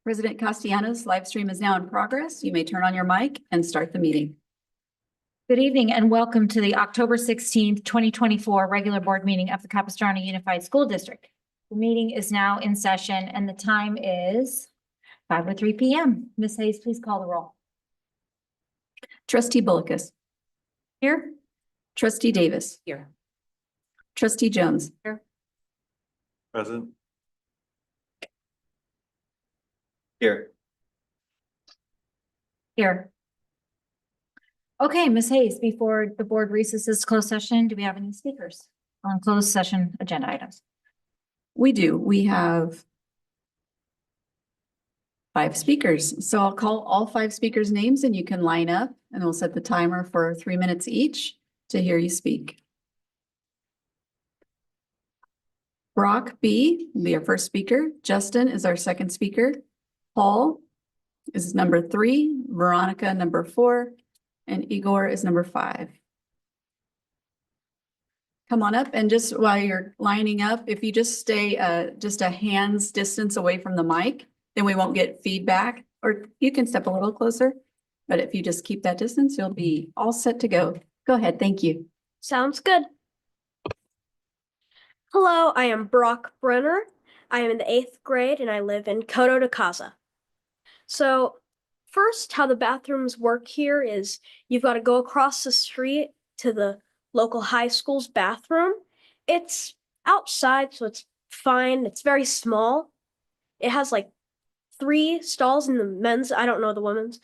President Castellanos' live stream is now in progress. You may turn on your mic and start the meeting. Good evening and welcome to the October 16th, 2024 regular board meeting of the Capistrano Unified School District. The meeting is now in session and the time is 5:03 p.m. Ms. Hayes, please call the roll. Trustee Bullicus. Here. Trustee Davis. Here. Trustee Jones. Here. Present. Here. Here. Okay, Ms. Hayes, before the board recesses closed session, do we have any speakers on closed session agenda items? We do. We have 5 speakers. So I'll call all 5 speakers' names and you can line up and we'll set the timer for 3 minutes each to hear you speak. Brock B. will be our first speaker. Justin is our second speaker. Paul is number 3. Veronica, number 4. And Igor is number 5. Come on up, and just while you're lining up, if you just stay just a hand's distance away from the mic, then we won't get feedback, or you can step a little closer. But if you just keep that distance, you'll be all set to go. Go ahead. Thank you. Sounds good. Hello, I am Brock Brenner. I am in the 8th grade and I live in Coto de Casa. So first, how the bathrooms work here is you've got to go across the street to the local high school's bathroom. It's outside, so it's fine. It's very small. It has like 3 stalls in the men's, I don't know the women's.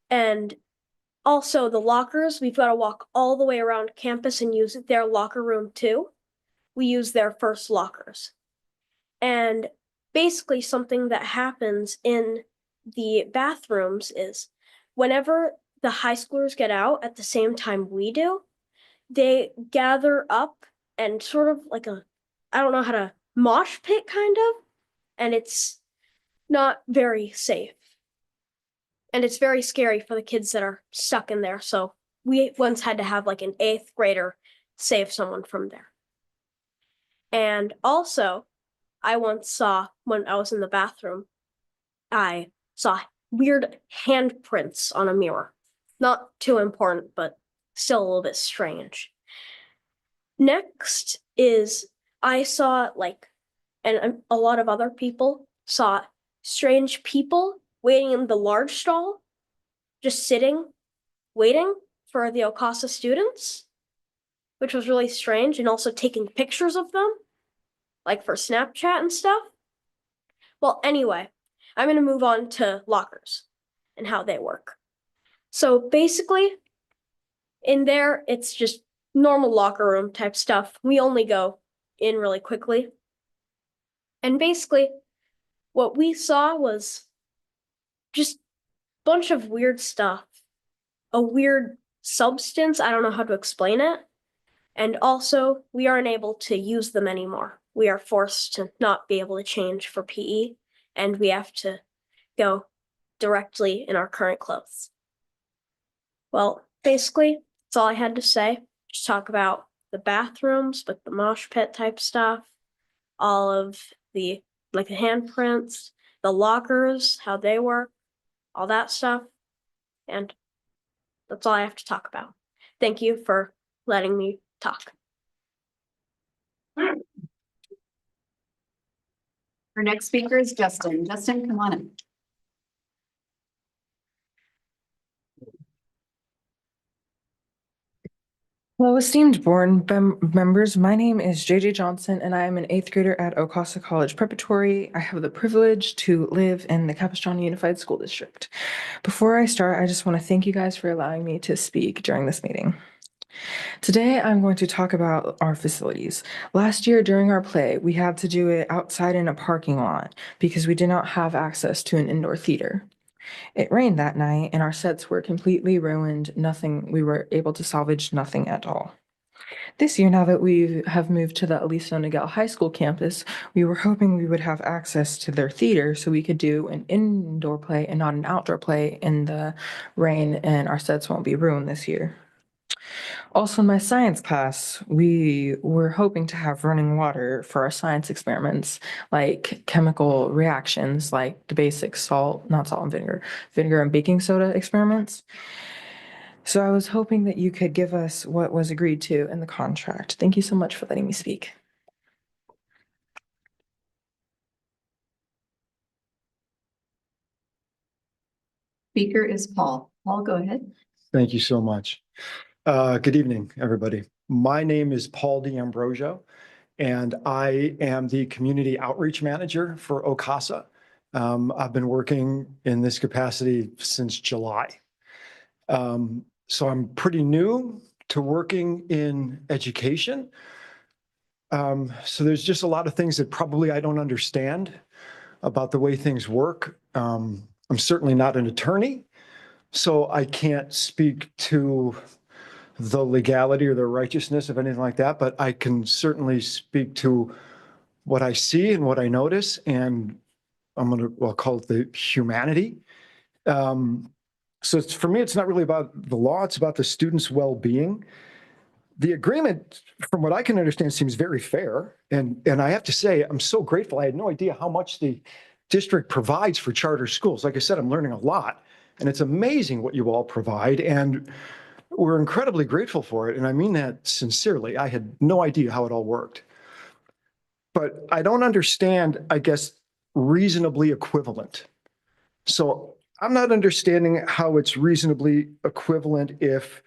And also the lockers, we've got to walk all the way around campus and use their locker room too. We use their first lockers. And basically something that happens in the bathrooms is whenever the high schoolers get out at the same time we do, they gather up and sort of like I don't know how to mosh pit kind of, and it's not very safe. And it's very scary for the kids that are stuck in there. So we once had to have like an 8th grader save someone from there. And also, I once saw, when I was in the bathroom, I saw weird handprints on a mirror. Not too important, but still a little bit strange. Next is I saw and a lot of other people saw strange people waiting in the large stall, just sitting, waiting for the Ocasa students, which was really strange, and also taking pictures of them, like for Snapchat and stuff. Well, anyway, I'm going to move on to lockers and how they work. So basically, in there, it's just normal locker room type stuff. We only go in really quickly. And basically, what we saw was just a bunch of weird stuff. A weird substance, I don't know how to explain it. And also, we aren't able to use them anymore. We are forced to not be able to change for PE, and we have to go directly in our current clothes. Well, basically, that's all I had to say. Just talk about the bathrooms with the mosh pit type stuff, all of the the handprints, the lockers, how they work, all that stuff. And that's all I have to talk about. Thank you for letting me talk. Our next speaker is Justin. Justin, come on in. Hello, esteemed board members. My name is JJ Johnson, and I am an 8th grader at Ocasa College Preparatory. I have the privilege to live in the Capistrano Unified School District. Before I start, I just want to thank you guys for allowing me to speak during this meeting. Today, I'm going to talk about our facilities. Last year during our play, we had to do it outside in a parking lot because we did not have access to an indoor theater. It rained that night and our sets were completely ruined. We were able to salvage nothing at all. This year, now that we have moved to the Aliso Niguel High School campus, we were hoping we would have access to their theater so we could do an indoor play and not an outdoor play in the rain, and our sets won't be ruined this year. Also, in my science class, we were hoping to have running water for our science experiments, like chemical reactions, like the basic not salt and vinegar and baking soda experiments. So I was hoping that you could give us what was agreed to in the contract. Thank you so much for letting me speak. Speaker is Paul. Paul, go ahead. Thank you so much. Good evening, everybody. My name is Paul D'Ambrosio, and I am the Community Outreach Manager for OCASA. I've been working in this capacity since July. So I'm pretty new to working in education. So there's just a lot of things that probably I don't understand about the way things work. I'm certainly not an attorney, so I can't speak to the legality or the righteousness of anything like that, but I can certainly speak to what I see and what I notice, and I'll call it the humanity. So for me, it's not really about the law, it's about the students' well-being. The agreement, from what I can understand, seems very fair. And I have to say, I'm so grateful. I had no idea how much the district provides for charter schools. Like I said, I'm learning a lot, and it's amazing what you all provide. And we're incredibly grateful for it. And I mean that sincerely. I had no idea how it all worked. But I don't understand, I guess, reasonably equivalent. So I'm not understanding how it's reasonably equivalent if,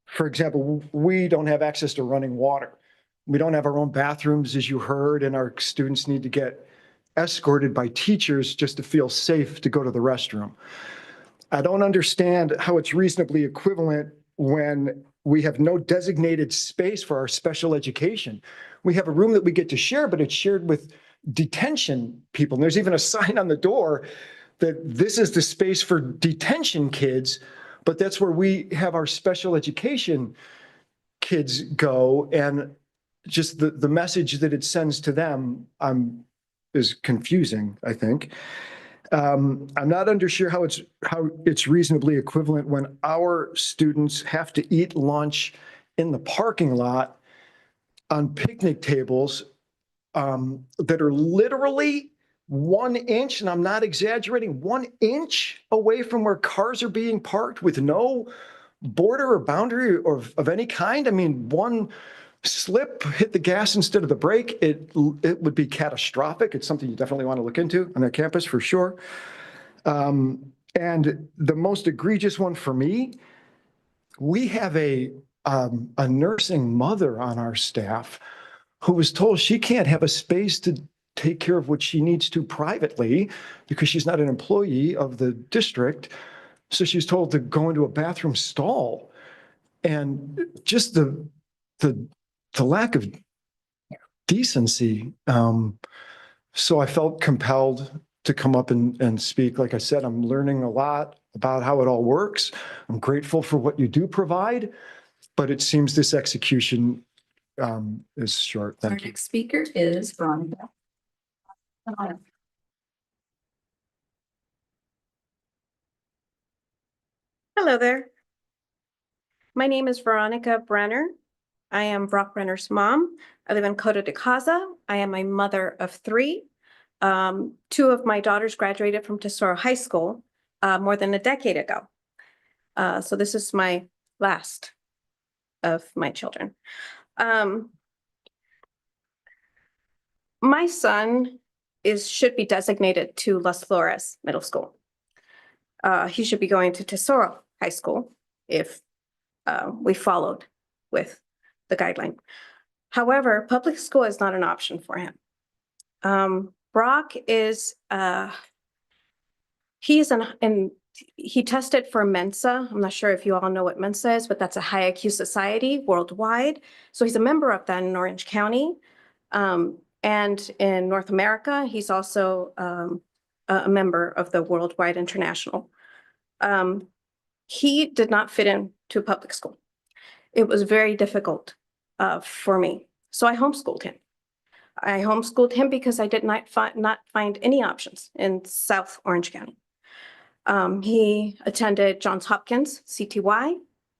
for example, we don't have access to running water. We don't have our own bathrooms, as you heard, and our students need to get escorted by teachers just to feel safe to go to the restroom. I don't understand how it's reasonably equivalent when we have no designated space for our special education. We have a room that we get to share, but it's shared with detention people. And there's even a sign on the door that this is the space for detention kids, but that's where we have our special education kids go. And just the message that it sends to them is confusing, I think. I'm not sure how it's reasonably equivalent when our students have to eat lunch in the parking lot on picnic tables that are literally 1 inch, and I'm not exaggerating, 1 inch away from where cars are being parked with no border or boundary of any kind. I mean, one slip, hit the gas instead of the brake, it would be catastrophic. It's something you definitely want to look into on that campus for sure. And the most egregious one for me, we have a nursing mother on our staff who was told she can't have a space to take care of what she needs to privately because she's not an employee of the district. So she's told to go into a bathroom stall. And just the lack of decency. So I felt compelled to come up and speak. Like I said, I'm learning a lot about how it all works. I'm grateful for what you do provide, but it seems this execution is short. Our Thank you. next speaker is Veronica. Hello there. My name is Veronica Brenner. I am Brock Brenner's mom. I live in Coto de Casa. I am a mother of 3. 2 of my daughters graduated from Tesoro High School more than a decade ago. So this is my last of my children. My son should be designated to Las Flores Middle School. He should be going to Tesoro High School if we followed with the guideline. However, public school is not an option for him. Brock is, he tested for Mensa. I'm not sure if you all know what Mensa is, but that's a high IQ society worldwide. So he's a member of that in Orange County. And in North America, he's also a member of the Worldwide International. He did not fit into public school. It was very difficult for me. So I homeschooled him. I homeschooled him because I did not find any options in South Orange County. He attended Johns Hopkins, CTY.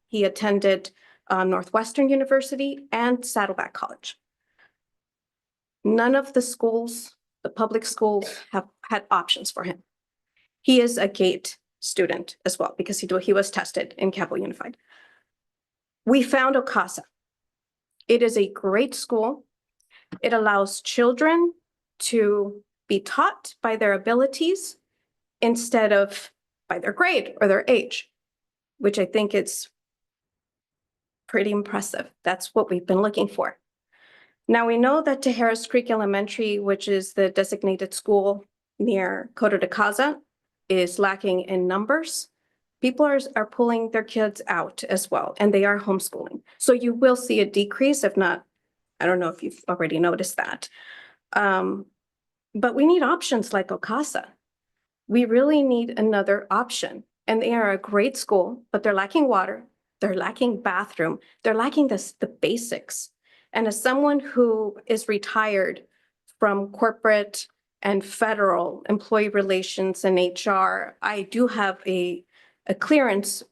He attended Northwestern University, and Saddleback College. None of the schools, the public schools, have had options for him. He is a GATE student as well because he was tested in Capo Unified. We found OCASA. It is a great school. It allows children to be taught by their abilities instead of by their grade or their age, which I think is pretty impressive. That's what we've been looking for. Now we know that Tejeras Creek Elementary, which is the designated school near Coto de Caza, is lacking in numbers. People are pulling their kids out as well, and they are homeschooling. So you will see a decrease, if not, I don't know if you've already noticed that. But we need options like OCASA. We really need another option. And they are a great school, but they're lacking water, they're lacking bathroom, they're lacking the basics. And as someone who is retired from corporate and federal employee relations and HR, I do have a clearance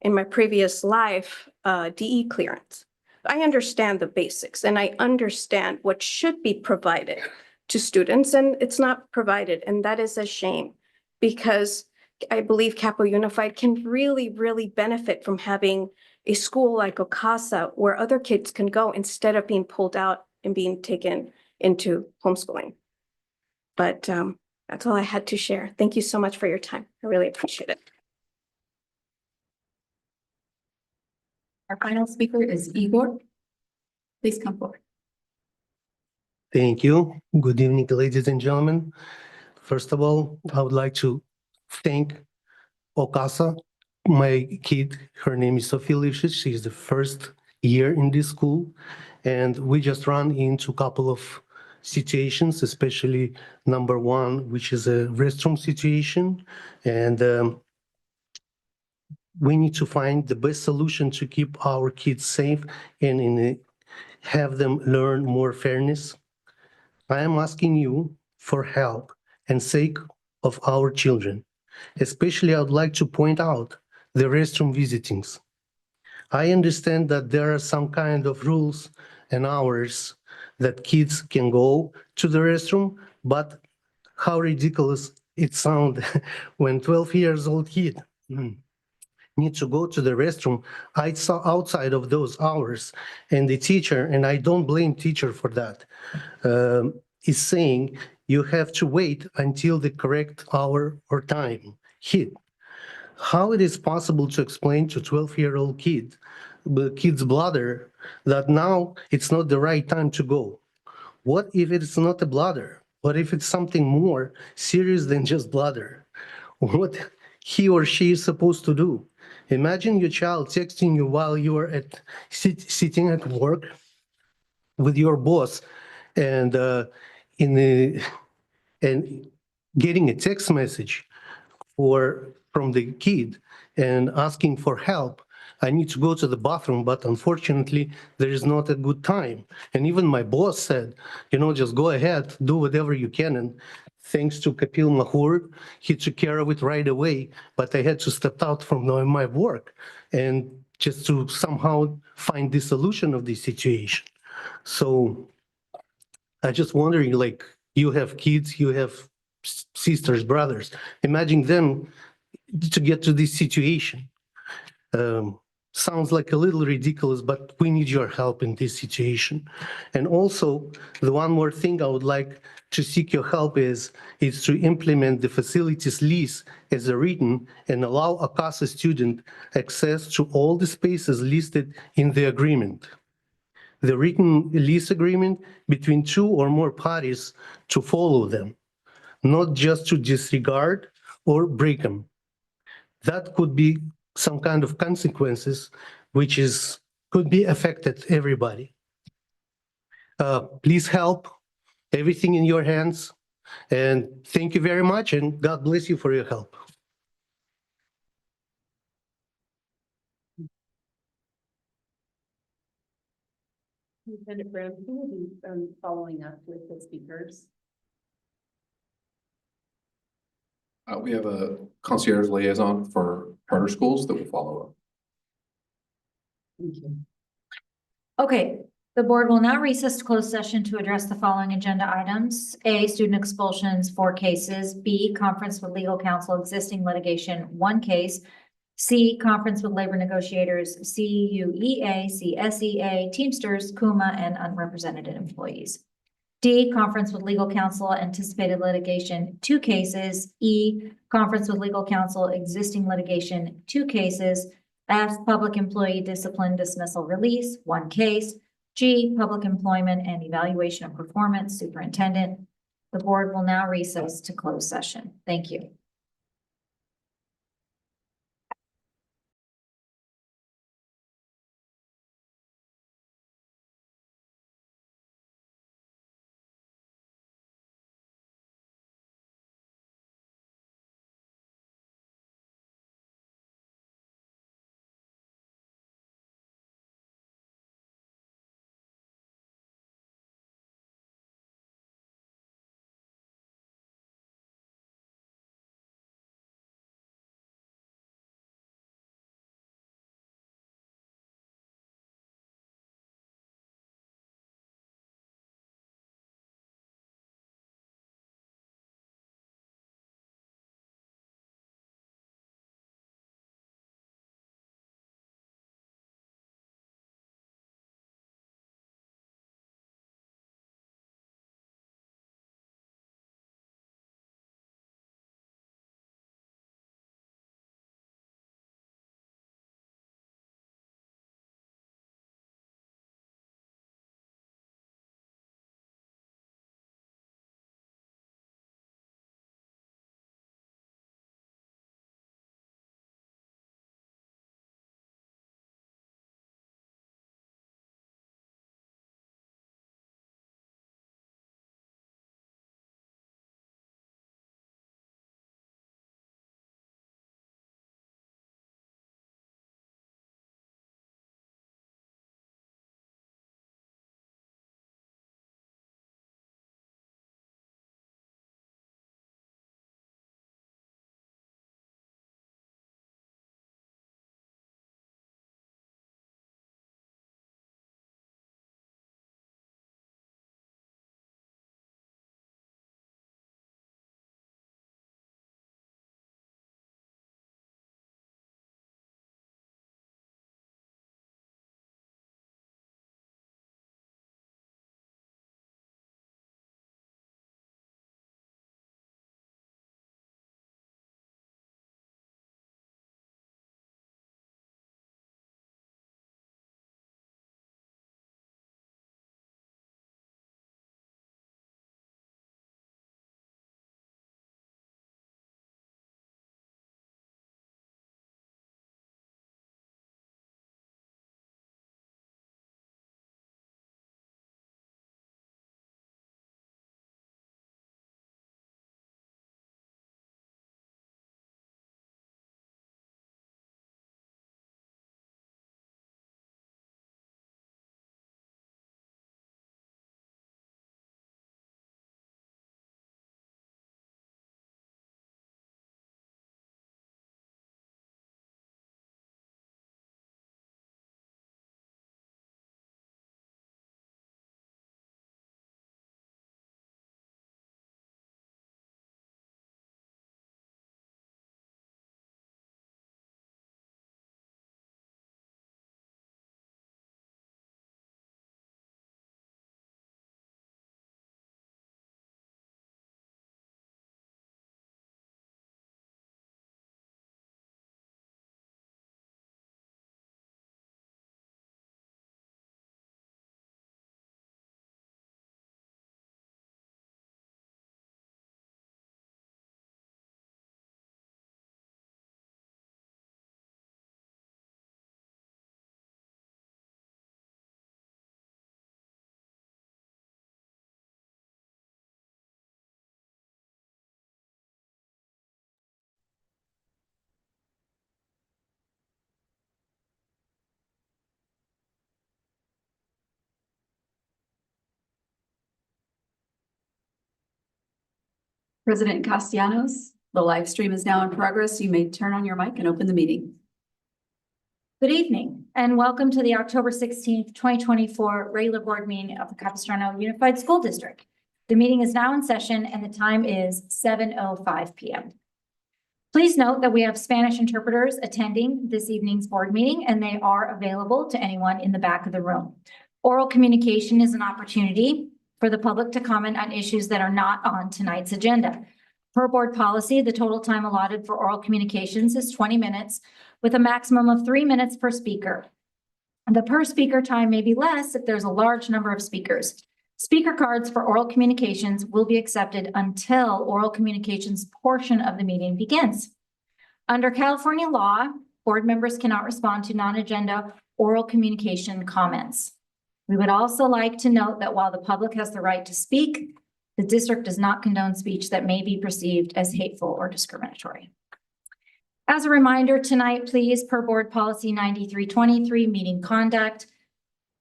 in my previous life, DE clearance. I understand the basics and I understand what should be provided to students, and it's not provided. And that is a shame because I believe Capo Unified can really, really benefit from having a school like OCASA where other kids can go instead of being pulled out and being taken into homeschooling. But that's all I had to share. Thank you so much for your time. I really appreciate it. Our final speaker is Igor. Please come forward. Thank you. Good evening, ladies and gentlemen. First of all, I would like to thank OCASA. My kid, her name is Sophie Lifshitz. She's the first year in this school. And we just ran into a couple of situations, especially number one, which is a restroom situation. And we need to find the best solution to keep our kids safe and have them learn more fairness. I am asking you for help and sake of our children. Especially, I would like to point out the restroom visitings. I understand that there are some kind of rules and hours that kids can go to the restroom, but how ridiculous it sounds when 12 years old kid need to go to the restroom outside of those hours. And the teacher, and I don't blame teacher for that, is saying you have to wait until the correct hour or time hit. How it is possible to explain to 12-year-old kid's bladder that now it's not the right time to go? What if it's not a bladder? What if it's something more serious than just bladder? What he or she is supposed to do? Imagine your child texting you while you are sitting at work with your boss and and getting a text message from the kid and asking for help. I need to go to the bathroom, but unfortunately, there is not a good time. And even my boss said, just go ahead, do whatever you can. And thanks to Kapil Mahur, he took care of it right away. But I had to step out from my work and just to somehow find the solution of this situation. So I just wondering, like, you have kids, you have sisters, brothers. Imagine them to get to this situation. Sounds like a little ridiculous, but we need your help in this situation. And also, the one more thing I would like to seek your help is to implement the facilities lease as a written and allow a CASA student access to all the spaces listed in the agreement. The written lease agreement between two or more parties to follow them, not just to disregard or break them. That could be some kind of consequences, which could be affected everybody. Please help, everything in your hands. And thank you very much, and God bless you for your help. Lieutenant Brown, who will be following up with the speakers? We have a concierge liaison for charter schools that will follow up. Thank you. Okay, the board will now recess to closed session to address the following agenda items. A, student expulsions, 4 cases. B, conference with legal counsel, existing litigation, 1 case. C, conference with labor negotiators, CUEA, CSEA, Teamsters, Kuma, and unrepresented employees. D, conference with legal counsel, anticipated litigation, 2 cases. E, conference with legal counsel, existing litigation, 2 cases. F, public employee discipline dismissal release, 1 case. G, public employment and evaluation of performance, superintendent. The board will now recess to close session. Thank you. President Castellanos, the live stream is now in progress. You may turn on your mic and open the meeting. Good evening. and welcome to the October 16th, 2024 regular board meeting of the Capistrano Unified School District. The meeting is now in session and the time is 7:05 p.m. Please note that we have Spanish interpreters attending this evening's board meeting, and they are available to anyone in the back of the room. Oral communication is an opportunity for the public to comment on issues that are not on tonight's agenda. Per board policy, the total time allotted for oral communications is 20 minutes with a maximum of 3 minutes per speaker. The per speaker time may be less if there's a large number of speakers. Speaker cards for oral communications will be accepted until oral communications portion of the meeting begins. Under California law, board members cannot respond to non-agenda oral communication comments. We would also like to note that while the public has the right to speak, the district does not condone speech that may be perceived as hateful or discriminatory. As a reminder tonight, please, per board policy 9323, meeting conduct,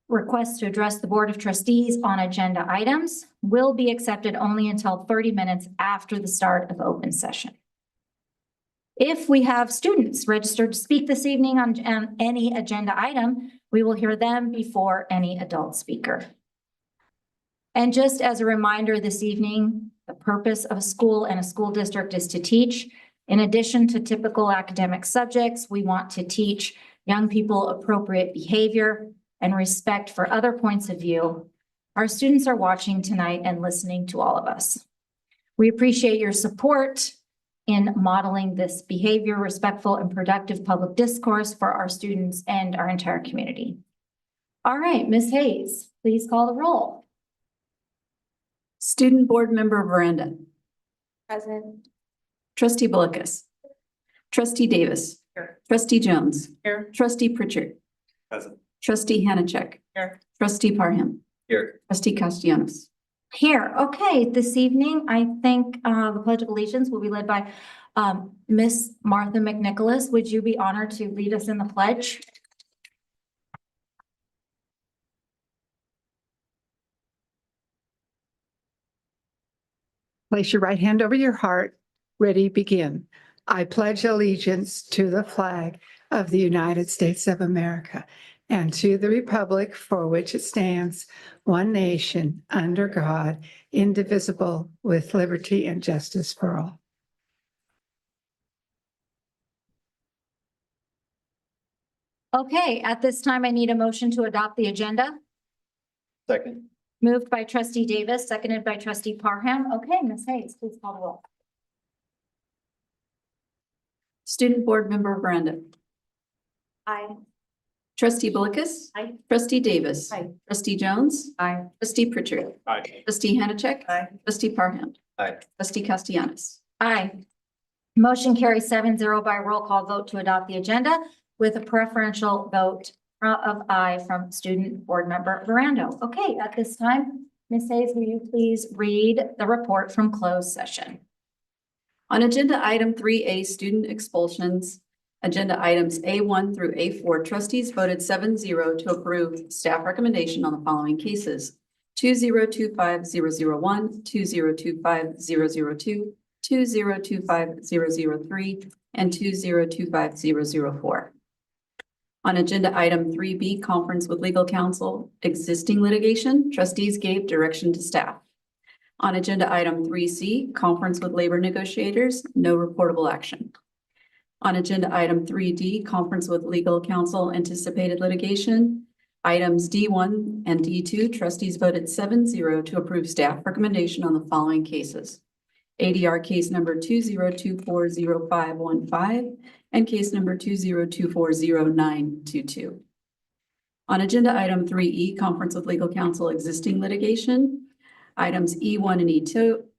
requests to address the Board of Trustees on agenda items will be accepted only until 30 minutes after the start of open session. If we have students registered to speak this evening on any agenda item, we will hear them before any adult speaker. And just as a reminder this evening, the purpose of a school and a school district is to teach. In addition to typical academic subjects, we want to teach young people appropriate behavior and respect for other points of view. Our students are watching tonight and listening to all of us. We appreciate your support in modeling this behavior, respectful and productive public discourse for our students and our entire community. All right, Ms. Hayes, please call the roll. Student Board Member Veranda, Present. Trustee Bullicus, Trustee Davis, Here. Trustee Jones, Here. Trustee Pritchard, Present. Trustee Hanachek, Here. Trustee Parham, Here. Trustee Castellanos. Here, okay, this evening, I think the Pledge of Allegiance will be led by Miss Martha McNicholas. Would you be honored to lead us in the pledge? Place your right hand over your heart. Ready, begin. I pledge allegiance to the flag of the United States of America and to the republic for which it stands, one nation, under God, indivisible, with liberty and justice for all. Okay, at this time, I need a motion to adopt the agenda. Second. Moved by Trustee Davis, seconded by Trustee Parham. Okay, Ms. Hayes, please call the roll. Student Board Member Veranda, Aye. Trustee Bullicus. Aye. Trustee Davis. Aye. Trustee Jones. Aye. Trustee Pritchard. Aye. Trustee Hanachek. Aye. Trustee Parham. Aye. Trustee Castellanos. Aye. Motion carries 7-0 by roll call vote to adopt the agenda with a preferential vote of aye from Student Board Member Veranda. Okay, at this time, Ms. Hayes, will you please read the report from closed session? On agenda item 3A, student expulsions, agenda items A1 through A4, trustees voted 7-0 to approve staff recommendation on the following cases: 2025001, 2025002, 2025003, and 2025004. On agenda item 3B, conference with legal counsel, existing litigation, trustees gave direction to staff. On agenda item 3C, conference with labor negotiators, no reportable action. On agenda item 3D, conference with legal counsel, anticipated litigation, items D1 and D2, trustees voted 7-0 to approve staff recommendation on the following cases: ADR case number 202400515 and case number 202400922. On agenda item 3E, conference with legal counsel, existing litigation, items E1 and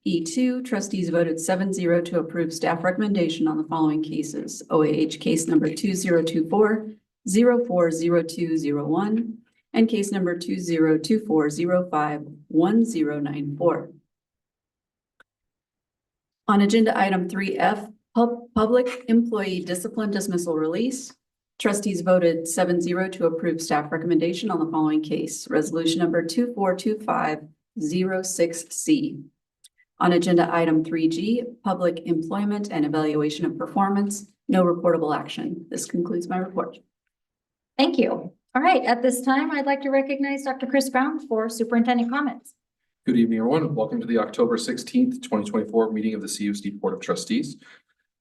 E2, trustees voted 7-0 to approve staff recommendation on the following cases: OAH case number 2024-040201 and case number 2024-051094. On agenda item 3F, public employee discipline dismissal release, trustees voted 7-0 to approve staff recommendation on the following case: resolution number 242506C. On agenda item 3G, public employment and evaluation of performance, no reportable action. This concludes my report. Thank you. All right, at this time, I'd like to recognize Dr. Chris Brown for superintendent comments. Good evening, everyone. Welcome to the October 16th, 2024 meeting of the CUSD Board of Trustees.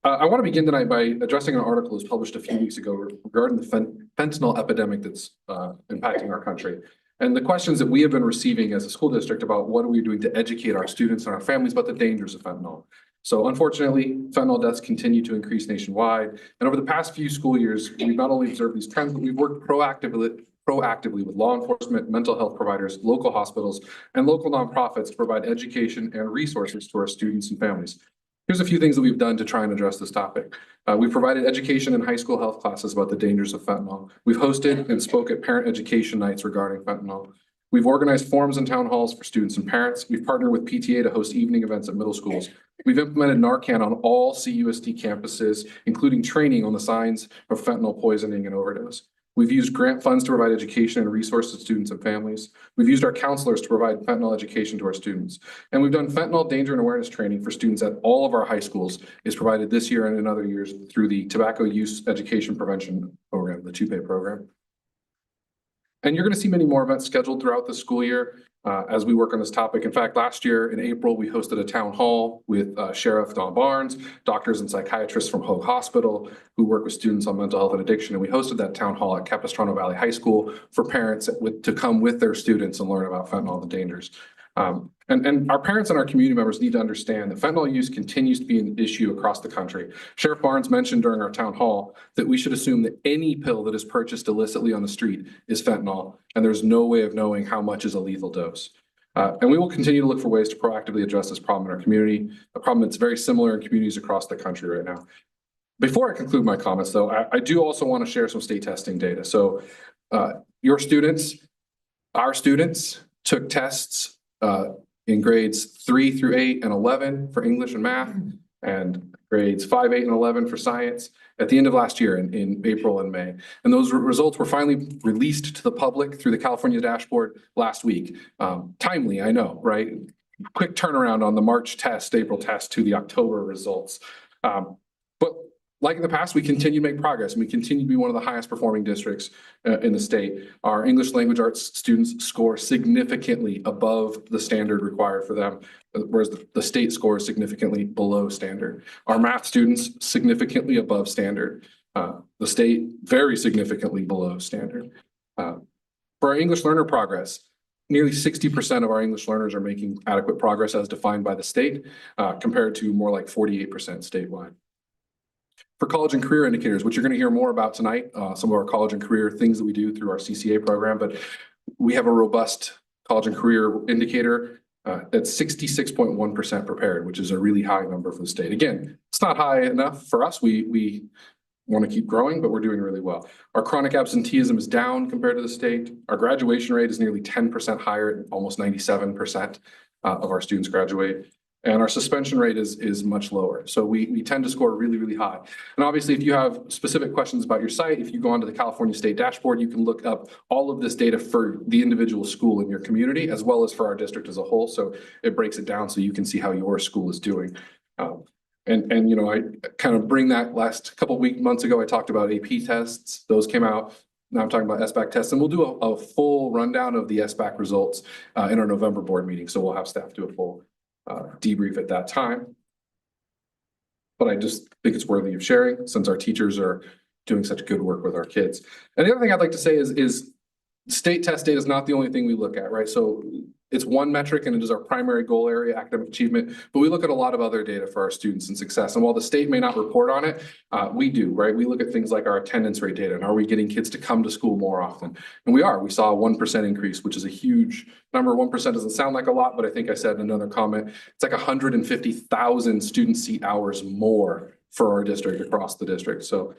I want to begin tonight by addressing an article that was published a few weeks ago regarding the fentanyl epidemic that's impacting our country. And the questions that we have been receiving as a school district about what are we doing to educate our students and our families about the dangers of fentanyl. So unfortunately, fentanyl deaths continue to increase nationwide. And over the past few school years, we've not only observed these trends, but we've worked proactively with law enforcement, mental health providers, local hospitals, and local nonprofits to provide education and resources to our students and families. Here's a few things that we've done to try and address this topic. We've provided education in high school health classes about the dangers of fentanyl. We've hosted and spoke at parent education nights regarding fentanyl. We've organized forums and town halls for students and parents. We've partnered with PTA to host evening events at middle schools. We've implemented Narcan on all CUSD campuses, including training on the signs of fentanyl poisoning and overdose. We've used grant funds to provide education and resources to students and families. We've used our counselors to provide fentanyl education to our students. And we've done fentanyl danger and awareness training for students at all of our high schools is provided this year and in other years through the Tobacco Use Education Prevention Program, the TUPE program. And you're going to see many more events scheduled throughout the school year as we work on this topic. In fact, last year in April, we hosted a town hall with Sheriff Don Barnes, doctors and psychiatrists from Hoag Hospital who work with students on mental health and addiction. And we hosted that town hall at Capistrano Valley High School for parents to come with their students and learn about fentanyl and the dangers. And our parents and our community members need to understand that fentanyl use continues to be an issue across the country. Sheriff Barnes mentioned during our town hall that we should assume that any pill that is purchased illicitly on the street is fentanyl, and there's no way of knowing how much is a lethal dose. And we will continue to look for ways to proactively address this problem in our community, a problem that's very similar in communities across the country right now. Before I conclude my comments, though, I do also want to share some state testing data. So your students, our students, took tests in grades 3 through 8 and 11 for English and math, and grades 5, 8, and 11 for science at the end of last year in April and May. And those results were finally released to the public through the California dashboard last week. Timely, I know, right? Quick turnaround on the March test, April test to the October results. But like in the past, we continue to make progress, and we continue to be one of the highest performing districts in the state. Our English language arts students score significantly above the standard required for them, whereas the state score is significantly below standard. Our math students significantly above standard. The state very significantly below standard. For our English learner progress, nearly 60% of our English learners are making adequate progress as defined by the state, compared to more like 48% statewide. For college and career indicators, which you're going to hear more about tonight, some of our college and career things that we do through our CCA program, but we have a robust college and career indicator that's 66.1% prepared, which is a really high number for the state. Again, it's not high enough for us. We want to keep growing, but we're doing really well. Our chronic absenteeism is down compared to the state. Our graduation rate is nearly 10% higher, almost 97% of our students graduate. And our suspension rate is much lower. So we tend to score really, really high. And obviously, if you have specific questions about your site, if you go onto the California State dashboard, you can look up all of this data for the individual school in your community, as well as for our district as a whole. So it breaks it down so you can see how your school is doing. And you know, I kind of bring that last couple months ago, I talked about AP tests. Those came out. Now I'm talking about SBAC tests, and we'll do a full rundown of the SBAC results in our November board meeting. So we'll have staff do a full debrief at that time. But I just think it's worthy of sharing since our teachers are doing such good work with our kids. And the other thing I'd like to say is state test data is not the only thing we look at, right? So it's one metric and it is our primary goal area, academic achievement, but we look at a lot of other data for our students and success. And while the state may not report on it, we do, right? We look at things like our attendance rate data and are we getting kids to come to school more often? And we are. We saw a 1% increase, which is a huge number. 1% doesn't sound like a lot, but I think I said in another comment, it's like 150,000 student seat hours more for our district across the district. So,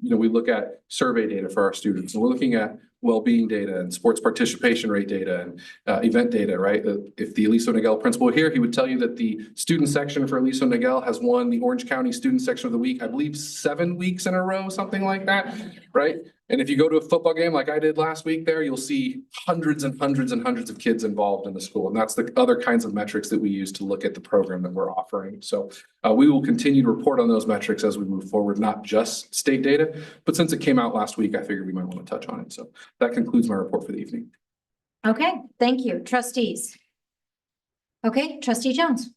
you know, we look at survey data for our students, and we're looking at well-being data and sports participation rate data and event data, right? If the Aliso Nagel principal here, he would tell you that the student section for Aliso Nagel has won the Orange County Student Section of the Week, I believe 7 weeks in a row, something like that, right? And if you go to a football game like I did last week there, you'll see hundreds and hundreds and hundreds of kids involved in the school. And that's the other kinds of metrics that we use to look at the program that we're offering. So we will continue to report on those metrics as we move forward, not just state data, but since it came out last week, I figured we might want to touch on it. So that concludes my report for the evening. Okay, thank you. Trustees. Okay, trustee Jones.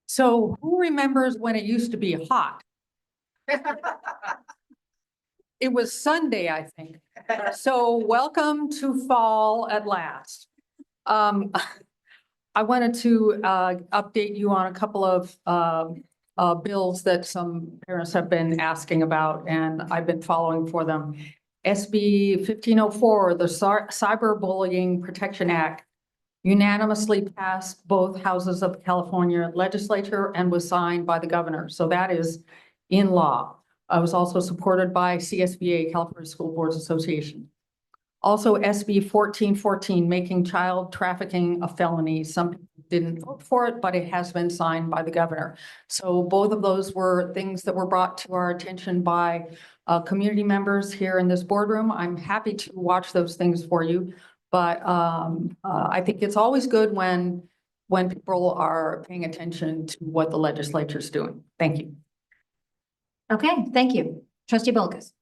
So who remembers when it used to be hot? It was Sunday, I think. So welcome to fall at last. I wanted to update you on a couple of bills that some parents have been asking about, and I've been following for them. SB 1504, the Cyberbullying Protection Act, unanimously passed both houses of the California legislature and was signed by the governor. So that is in law. I was also supported by CSBA, California School Boards Association. Also SB 1414, making child trafficking a felony. Some people didn't vote for it, but it has been signed by the governor. So both of those were things that were brought to our attention by community members here in this boardroom. I'm happy to watch those things for you. But I think it's always good when people are paying attention to what the legislature is doing. Thank you. Okay, thank you. Trustee Bolkus.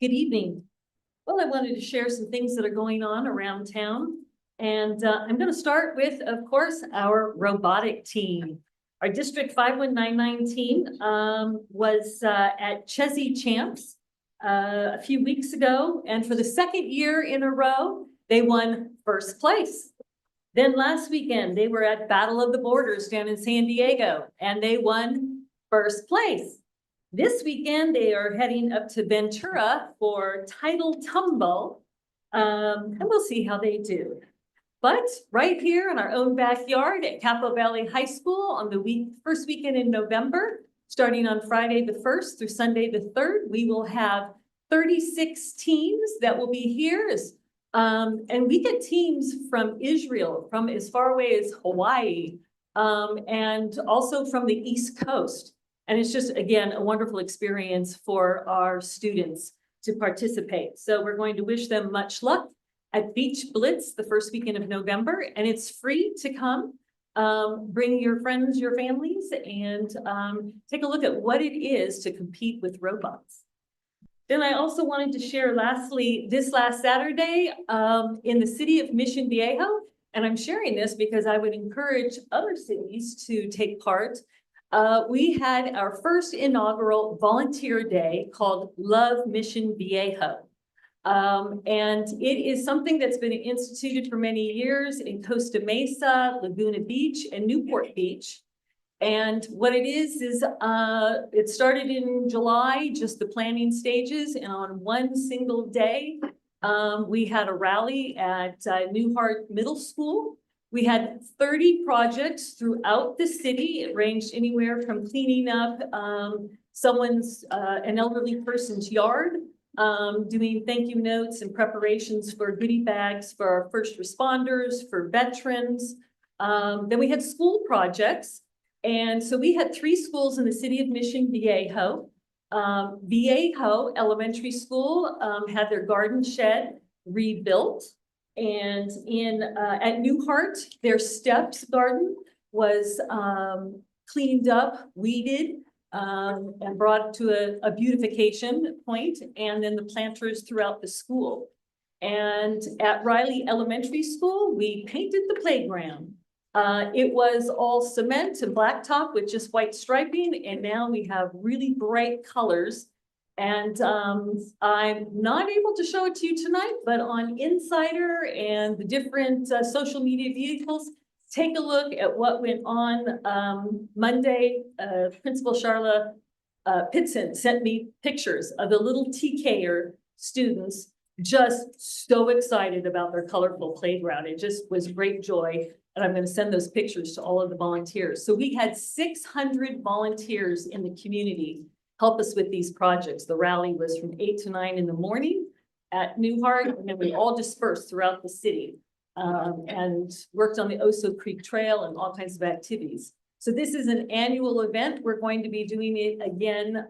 Good evening. Well, I wanted to share some things that are going on around town. And I'm going to start with, of course, our robotic team. Our District 519 team was at Chessie Champs a few weeks ago. And for the second year in a row, they won first place. Then last weekend, they were at Battle of the Borders down in San Diego, and they won first place. This weekend, they are heading up to Ventura for Title Tumble, and we'll see how they do. But right here in our own backyard at Capo Valley High School on the first weekend in November, starting on Friday the 1st through Sunday the 3rd, we will have 36 teams that will be here. And we get teams from Israel, from as far away as Hawaii, and also from the East Coast. And it's just, again, a wonderful experience for our students to participate. So we're going to wish them much luck at Beach Blitz the first weekend of November, and it's free to come. Bring your friends, your families, and take a look at what it is to compete with robots. Then I also wanted to share lastly, this last Saturday in the city of Mission Viejo, and I'm sharing this because I would encourage other cities to take part. We had our first inaugural volunteer day called Love Mission Viejo. And it is something that's been instituted for many years in Costa Mesa, Laguna Beach, and Newport Beach. And what it is it started in July, just the planning stages, and on one single day, we had a rally at Newhart Middle School. We had 30 projects throughout the city. It ranged anywhere from cleaning up an elderly person's yard, doing thank you notes and preparations for goodie bags for our first responders, for veterans. Then we had school projects. And so we had 3 schools in the city of Mission Viejo. Viejo Elementary School had their garden shed rebuilt. And at Newhart, their steps garden was cleaned up, weeded, and brought to a beautification point, and then the planters throughout the school. And at Riley Elementary School, we painted the playground. It was all cement and blacktop with just white striping, and now we have really bright colors. And I'm not able to show it to you tonight, but on Insider and the different social media vehicles, take a look at what went on Monday. Principal Charla Pitson sent me pictures of the little TKer students just so excited about their colorful playground. It just was great joy. And I'm going to send those pictures to all of the volunteers. So we had 600 volunteers in the community help us with these projects. The rally was from 8 to 9 in the morning at Newhart, and then we all dispersed throughout the city and worked on the Oso Creek Trail and all kinds of activities. So this is an annual event. We're going to be doing it again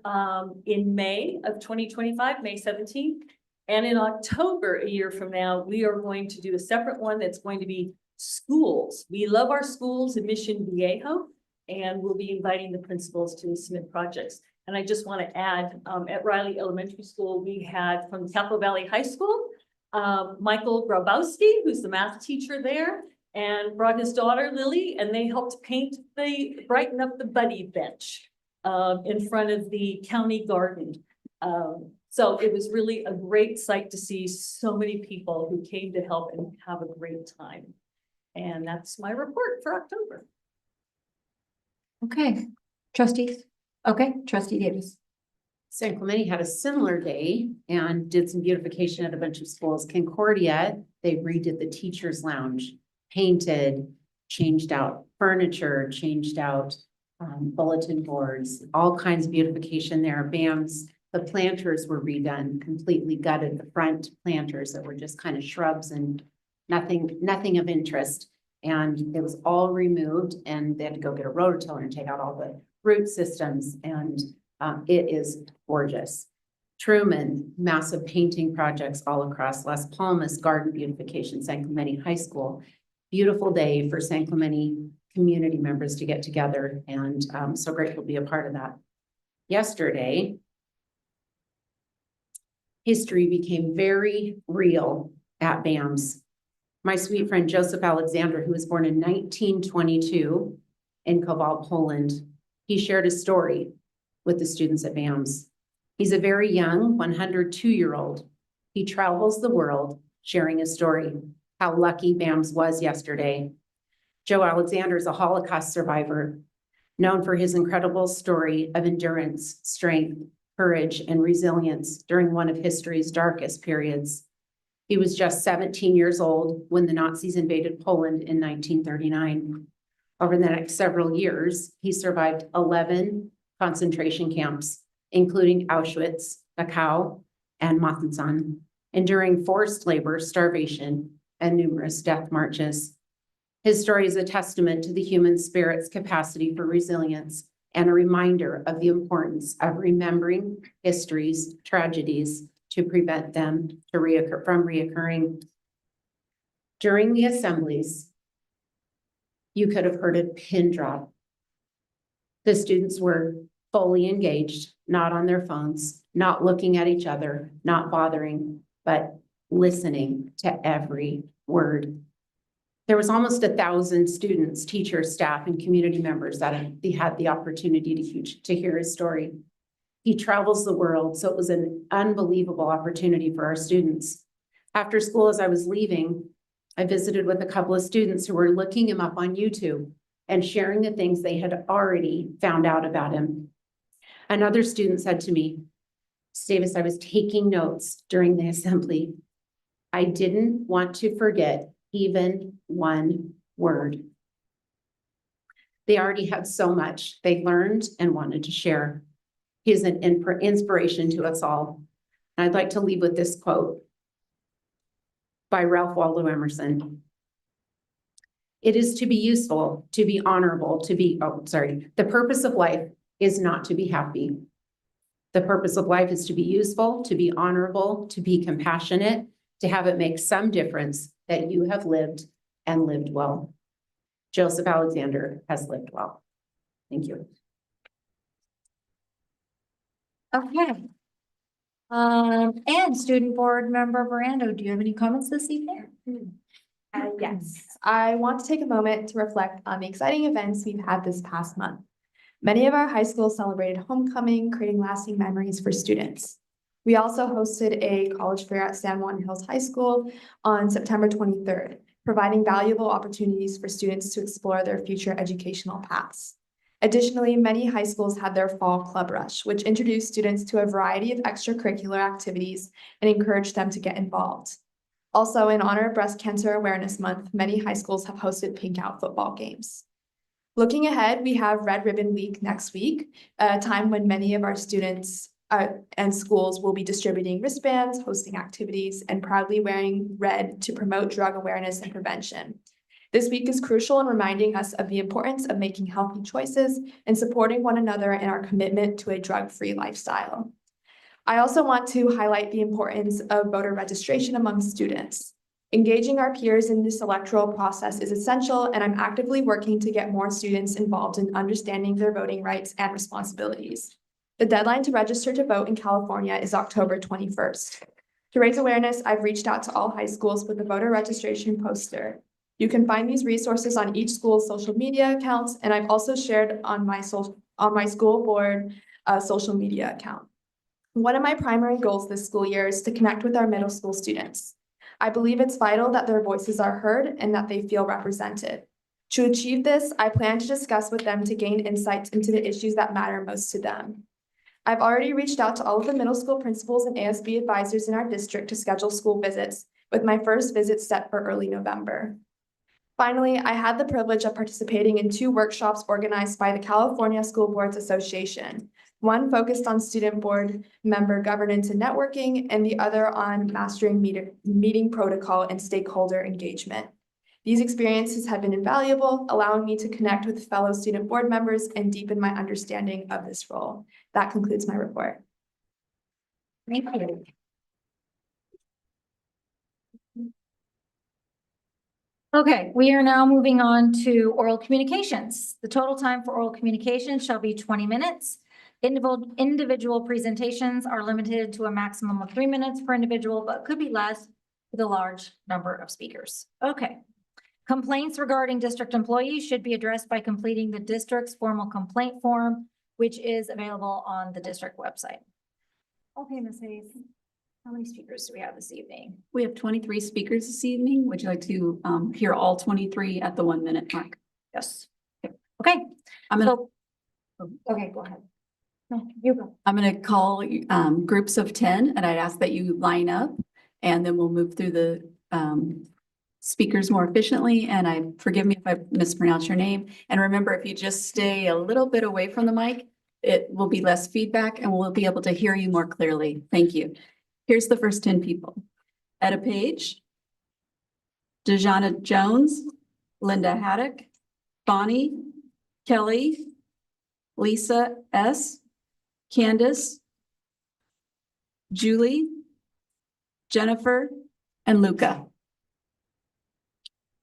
in May of 2025, May 17th. And in October, a year from now, we are going to do a separate one that's going to be schools. We love our schools in Mission Viejo, and we'll be inviting the principals to submit projects. And I just want to add, at Riley Elementary School, we had from Capo Valley High School, Michael Grabowski, who's the math teacher there, and brought his daughter Lily, and they helped brighten up the buddy bench in front of the county garden. So it was really a great sight to see so many people who came to help and have a great time. And that's my report for October. Okay, trustees. Okay, trustee Davis. San Clemente had a similar day and did some beautification at a bunch of schools. Concordia, they redid the teacher's lounge, painted, changed out furniture, changed out bulletin boards, all kinds of beautification there. BAM's, the planters were redone, completely gutted the front planters that were just kind of shrubs and nothing of interest. And it was all removed and they had to go get a rototiller and take out all the root systems, and it is gorgeous. Truman, massive painting projects all across Las Palmas, garden beautification, San Clemente High School. Beautiful day for San Clemente community members to get together, and so grateful to be a part of that. Yesterday, history became very real at BAMS. My sweet friend Joseph Alexander, who was born in 1922 in Kowal, Poland, he shared a story with the students at BAMS. He's a very young 102-year-old. He travels the world sharing his story, how lucky BAMS was yesterday. Joe Alexander is a Holocaust survivor, known for his incredible story of endurance, strength, courage, and resilience during one of history's darkest periods. He was just 17 years old when the Nazis invaded Poland in 1939. Over the next several years, he survived 11 concentration camps, including Auschwitz, Dachau, and Mauthausen, enduring forced labor, starvation, and numerous death marches. His story is a testament to the human spirit's capacity for resilience and a reminder of the importance of remembering history's tragedies to prevent them from reoccurring. During the assemblies, you could have heard a pin drop. The students were fully engaged, not on their phones, not looking at each other, not bothering, but listening to every word. There was almost 1,000 students, teachers, staff, and community members that had the opportunity to hear his story. He travels the world, so it was an unbelievable opportunity for our students. After school, as I was leaving, I visited with a couple of students who were looking him up on YouTube and sharing the things they had already found out about him. Another student said to me, Davis, I was taking notes during the assembly. I didn't want to forget even one word. They already had so much they learned and wanted to share. He is an inspiration to us all. And I'd like to leave with this quote by Ralph Waldo Emerson. It is to be useful, to be honorable, the purpose of life is not to be happy. The purpose of life is to be useful, to be honorable, to be compassionate, to have it make some difference that you have lived and lived well. Joseph Alexander has lived well. Thank you. Okay. And student board member Miranda, do you have any comments this evening? Yes, I want to take a moment to reflect on the exciting events we've had this past month. Many of our high schools celebrated homecoming, creating lasting memories for students. We also hosted a college fair at San Juan Hills High School on September 23rd, providing valuable opportunities for students to explore their future educational paths. Additionally, many high schools had their fall club rush, which introduced students to a variety of extracurricular activities and encouraged them to get involved. Also, in honor of Breast Cancer Awareness Month, many high schools have hosted pink out football games. Looking ahead, we have Red Ribbon Week next week, a time when many of our students and schools will be distributing wristbands, hosting activities, and proudly wearing red to promote drug awareness and prevention. This week is crucial in reminding us of the importance of making healthy choices and supporting one another in our commitment to a drug-free lifestyle. I also want to highlight the importance of voter registration among students. Engaging our peers in this electoral process is essential, and I'm actively working to get more students involved in understanding their voting rights and responsibilities. The deadline to register to vote in California is October 21st. To raise awareness, I've reached out to all high schools with a voter registration poster. You can find these resources on each school's social media accounts, and I've also shared on my school board social media account. One of my primary goals this school year is to connect with our middle school students. I believe it's vital that their voices are heard and that they feel represented. To achieve this, I plan to discuss with them to gain insights into the issues that matter most to them. I've already reached out to all of the middle school principals and ASB advisors in our district to schedule school visits, with my first visit set for early November. Finally, I had the privilege of participating in 2 workshops organized by the California School Boards Association. One focused on student board member governance and networking, and the other on mastering meeting protocol and stakeholder engagement. These experiences have been invaluable, allowing me to connect with fellow student board members and deepen my understanding of this role. That concludes my report. Thank you. Okay, we are now moving on to oral communications. The total time for oral communications shall be 20 minutes. Individual presentations are limited to a maximum of 3 minutes per individual, but could be less with a large number of speakers. Okay. Complaints regarding district employees should be addressed by completing the district's formal complaint form, which is available on the district website. Okay, Ms. Hayes, how many speakers do we have this evening? We have 23 speakers this evening. Would you like to hear all 23 at the 1 minute mark? Yes. Okay. Okay, go ahead. No, you go. I'm going to call groups of 10, and I'd ask that you line up, and then we'll move through the speakers more efficiently. And forgive me if I mispronounce your name. And remember, if you just stay a little bit away from the mic, it will be less feedback and we'll be able to hear you more clearly. Thank you. Here's the first 10 people. Etta Page, Dejana Jones, Linda Haddock, Bonnie, Kelly, Lisa S., Candace, Julie, Jennifer, and Luca.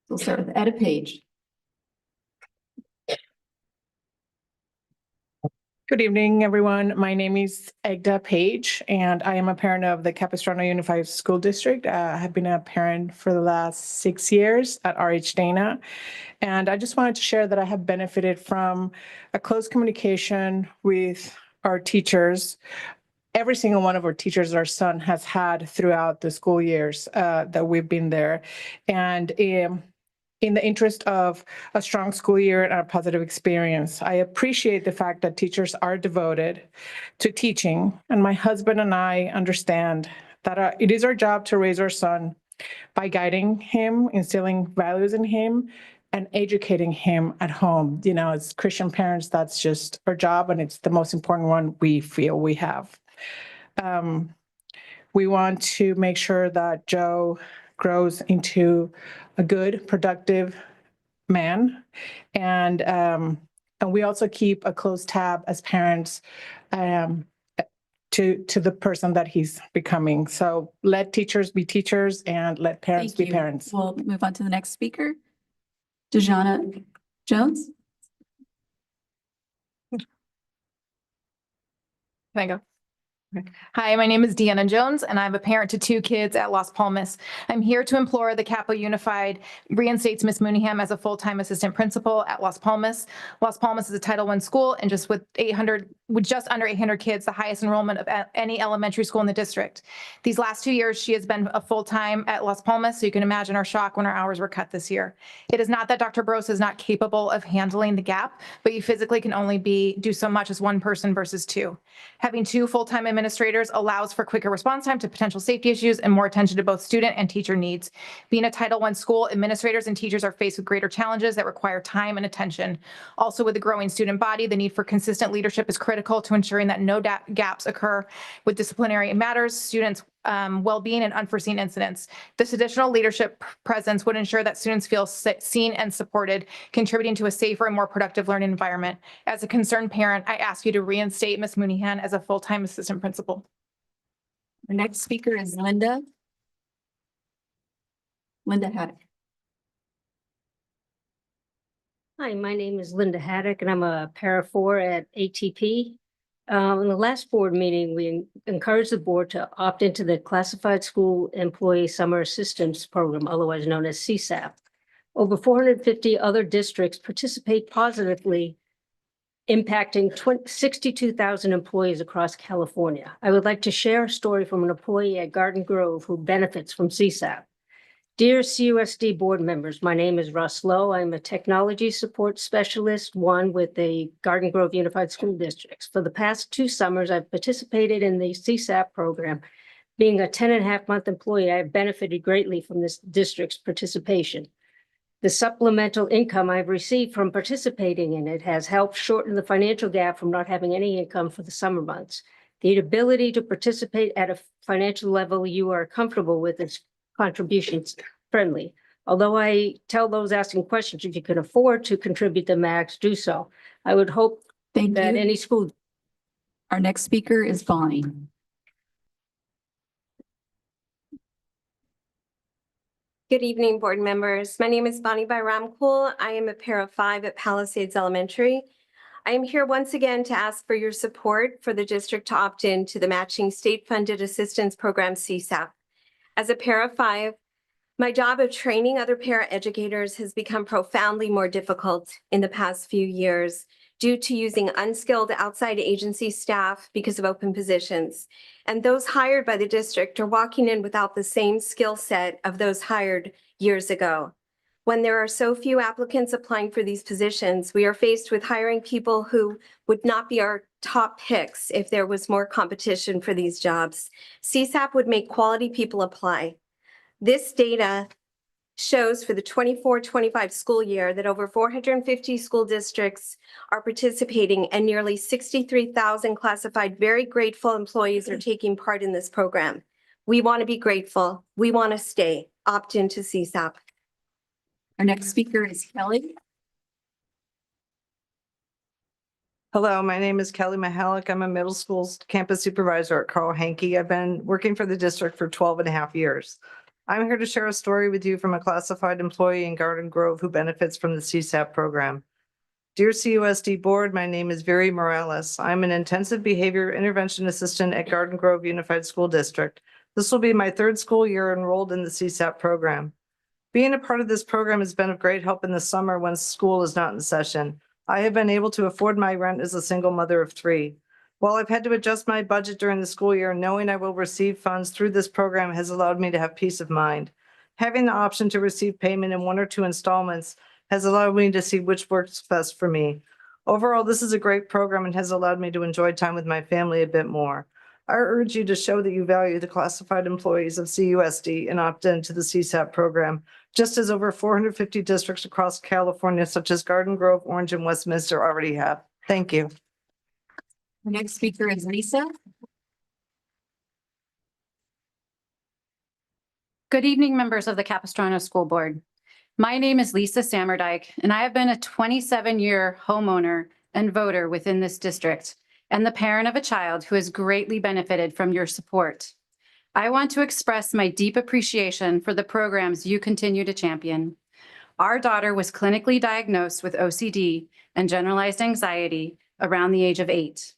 We'll start with Etta Page. Good evening, everyone. My name is Egda Page, and I am a parent of the Capistrano Unified School District. I have been a parent for the last 6 years at RH Dana. And I just wanted to share that I have benefited from a close communication with our teachers. Every single one of our teachers our son has had throughout the school years that we've been there. And in the interest of a strong school year and a positive experience, I appreciate the fact that teachers are devoted to teaching. And my husband and I understand that it is our job to raise our son by guiding him, instilling values in him, and educating him at home. You know, as Christian parents, that's just our job, and it's the most important one we feel we have. We want to make sure that Joe grows into a good, productive man. And we also keep a close tab as parents to the person that he's becoming. So let teachers be teachers and let parents Thank be you. parents. We'll move on to the next speaker. Dejana Jones. Can I go? Okay. Hi, my name is Deanna Jones, and I'm a parent to 2 kids at Las Palmas. I'm here to implore the Capo Unified reinstates Miss Mooneyham as a full-time assistant principal at Las Palmas. Las Palmas is a Title I school, and just under 800 kids, the highest enrollment of any elementary school in the district. These last 2 years, she has been a full-time at Las Palmas, so you can imagine our shock when our hours were cut this year. It is not that Dr. Bros is not capable of handling the gap, but you physically can only do so much as one person versus 2. Having 2 full-time administrators allows for quicker response time to potential safety issues and more attention to both student and teacher needs. Being a Title I school, administrators and teachers are faced with greater challenges that require time and attention. Also, with the growing student body, the need for consistent leadership is critical to ensuring that no gaps occur with disciplinary matters. Students well-being and unforeseen incidents. This additional leadership presence would ensure that students feel seen and supported, contributing to a safer and more productive learning environment. As a concerned parent, I ask you to reinstate Ms. Mooneyhan as a full-time assistant principal. Our next speaker is Linda. Linda Haddock. Hi, my name is Linda Haddock and I'm a para 4 at ATP. In the last board meeting, we encouraged the board to opt into the Classified School Employee Summer Assistance Program, otherwise known as CSAP. Over 450 other districts participate positively, impacting 62,000 employees across California. I would like to share a story from an employee at Garden Grove who benefits from CSAP. Dear CUSD board members, my name is Russ Lowe. I'm a technology support specialist, one with the Garden Grove Unified School Districts. For the past 2 summers, I've participated in the CSAP program. Being a 10.5-month employee, I have benefited greatly from this district's participation. The supplemental income I've received from participating in it has helped shorten the financial gap from not having any income for the summer months. The ability to participate at a financial level you are comfortable with is contributions friendly. Although I tell those asking questions, if you can afford to contribute the max, do so. I would hope Thank that you. any school. Our next speaker is Bonnie. Good evening, board members. My name is Bonnie Byramkul. I am a para 5 at Palisades Elementary. I am here once again to ask for your support for the district to opt in to the matching state-funded assistance program CSAP. As a para 5, my job of training other para educators has become profoundly more difficult in the past few years due to using unskilled outside agency staff because of open positions. And those hired by the district are walking in without the same skill set of those hired years ago. When there are so few applicants applying for these positions, we are faced with hiring people who would not be our top picks if there was more competition for these jobs. CSAP would make quality people apply. This data shows for the 24-25 school year that over 450 school districts are participating and nearly 63,000 classified very grateful employees are taking part in this program. We want to be grateful. We want to stay. Opt into CSAP. Our next speaker is Kelly. Hello, my name is Kelly Mahalik. I'm a middle school campus supervisor at Carl Hankey. I've been working for the district for 12.5 years. I'm here to share a story with you from a classified employee in Garden Grove who benefits from the CSAP program. Dear CUSD board, my name is Viri Morales. I'm an intensive behavior intervention assistant at Garden Grove Unified School District. This will be my 3rd school year enrolled in the CSAP program. Being a part of this program has been of great help in the summer when school is not in session. I have been able to afford my rent as a single mother of 3. While I've had to adjust my budget during the school year, knowing I will receive funds through this program has allowed me to have peace of mind. Having the option to receive payment in 1 or 2 installments has allowed me to see which works best for me. Overall, this is a great program and has allowed me to enjoy time with my family a bit more. I urge you to show that you value the classified employees of CUSD and opt in to the CSAP program, just as over 450 districts across California, such as Garden Grove, Orange, and Westminster already have. Thank you. Our next speaker is Lisa. Good evening, members of the Capistrano School Board. My name is Lisa Sammerdijk, and I have been a 27-year homeowner and voter within this district, and the parent of a child who has greatly benefited from your support. I want to express my deep appreciation for the programs you continue to champion. Our daughter was clinically diagnosed with OCD and generalized anxiety around the age of 8.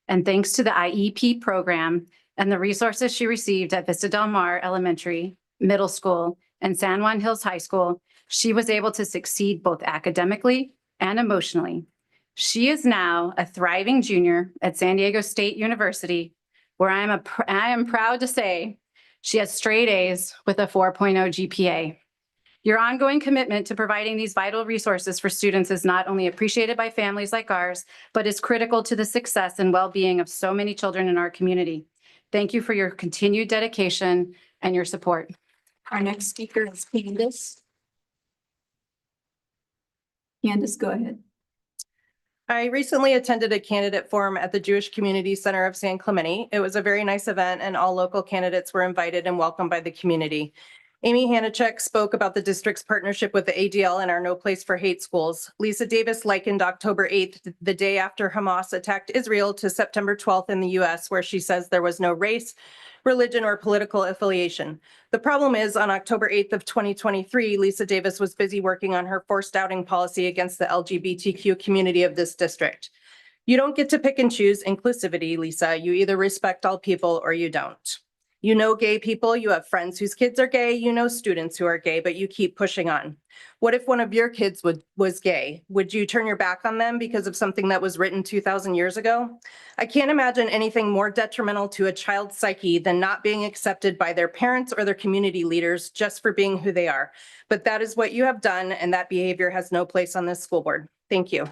And thanks to the IEP program and the resources she received at Vista Del Mar Elementary, Middle School, and San Juan Hills High School, she was able to succeed both academically and emotionally. She is now a thriving junior at San Diego State University, where I am proud to say she has straight A's with a 4.0 GPA. Your ongoing commitment to providing these vital resources for students is not only appreciated by families like ours, but is critical to the success and well-being of so many children in our community. Thank you for your continued dedication and your support. Our next speaker is Candace. Candace, go ahead. I recently attended a candidate forum at the Jewish Community Center of San Clemente. It was a very nice event and all local candidates were invited and welcomed by the community. Amy Hanachek spoke about the district's partnership with the ADL and our No Place for Hate schools. Lisa Davis likened October 8th, the day after Hamas attacked Israel, to September 12th in the US, where she says there was no race, religion, or political affiliation. The problem is, on October 8th of 2023, Lisa Davis was busy working on her forced outing policy against the LGBTQ community of this district. You don't get to pick and choose inclusivity, Lisa. You either respect all people or you don't. You know gay people, you have friends whose kids are gay, you know students who are gay, but you keep pushing on. What if one of your kids was gay? Would you turn your back on them because of something that was written 2,000 years ago? I can't imagine anything more detrimental to a child's psyche than not being accepted by their parents or their community leaders just for being who they are. But that is what you have done, and that behavior has no place on this school board. Thank you.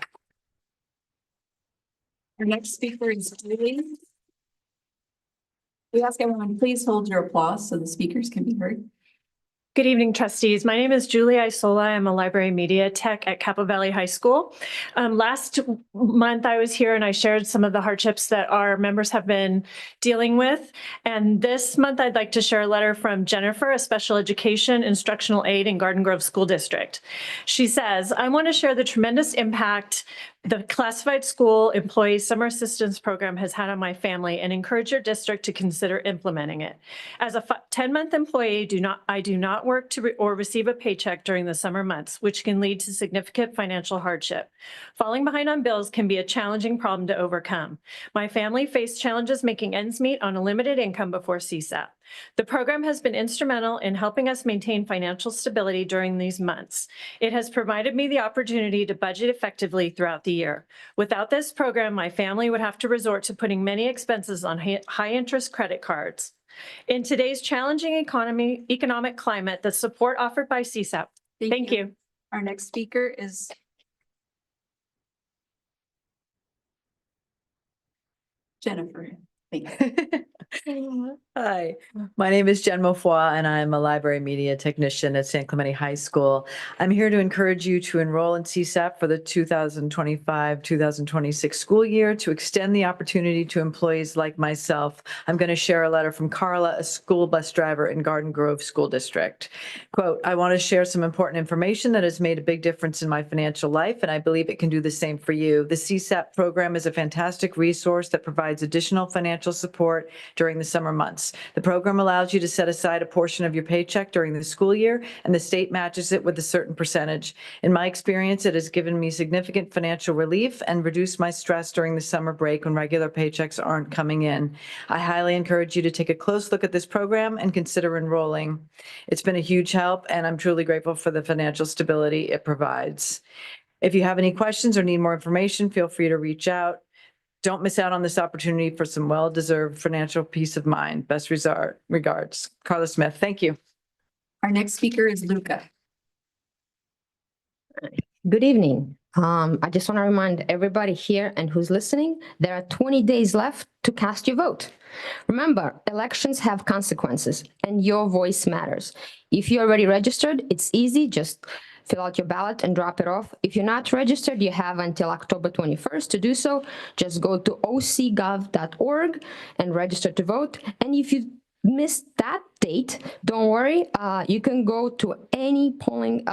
Our next speaker is Julie. We ask everyone, please hold your applause so the speakers can be heard. Good evening, trustees. My name is Julie Isola. I'm a library media tech at Capo Valley High School. Last month I was here and I shared some of the hardships that our members have been dealing with. And this month I'd like to share a letter from Jennifer, a special education instructional aide in Garden Grove School District. She says, I want to share the tremendous impact the classified school employee summer assistance program has had on my family and encourage your district to consider implementing it. As a 10-month employee, I do not work or receive a paycheck during the summer months, which can lead to significant financial hardship. Falling behind on bills can be a challenging problem to overcome. My family faced challenges making ends meet on a limited income before CSAP. The program has been instrumental in helping us maintain financial stability during these months. It has provided me the opportunity to budget effectively throughout the year. Without this program, my family would have to resort to putting many expenses on high-interest credit cards. In today's challenging economic climate, the support offered by CSAP. Thank you. Our next speaker is Jennifer. Thank you. Hi, my name is Jen Mofoy and I'm a library media technician at San Clemente High School. I'm here to encourage you to enroll in CSAP for the 2025-2026 school year to extend the opportunity to employees like myself. I'm going to share a letter from Carla, a school bus driver in Garden Grove School District. Quote, I want to share some important information that has made a big difference in my financial life, and I believe it can do the same for you. The CSAP program is a fantastic resource that provides additional financial support during the summer months. The program allows you to set aside a portion of your paycheck during the school year, and the state matches it with a certain percentage. In my experience, it has given me significant financial relief and reduced my stress during the summer break when regular paychecks aren't coming in. I highly encourage you to take a close look at this program and consider enrolling. It's been a huge help, and I'm truly grateful for the financial stability it provides. If you have any questions or need more information, feel free to reach out. Don't miss out on this opportunity for some well-deserved financial peace of mind. Best regards, Carla Smith. Thank you. Our next speaker is Luca. Good evening. I just want to remind everybody here and who's listening, there are 20 days left to cast your vote. Remember, elections have consequences and your voice matters. If you're already registered, it's easy. Just fill out your ballot and drop it off. If you're not registered, you have until October 21st to do so. Just go to ocgov.org and register to vote. And if you missed that date, don't worry. You can go to any polling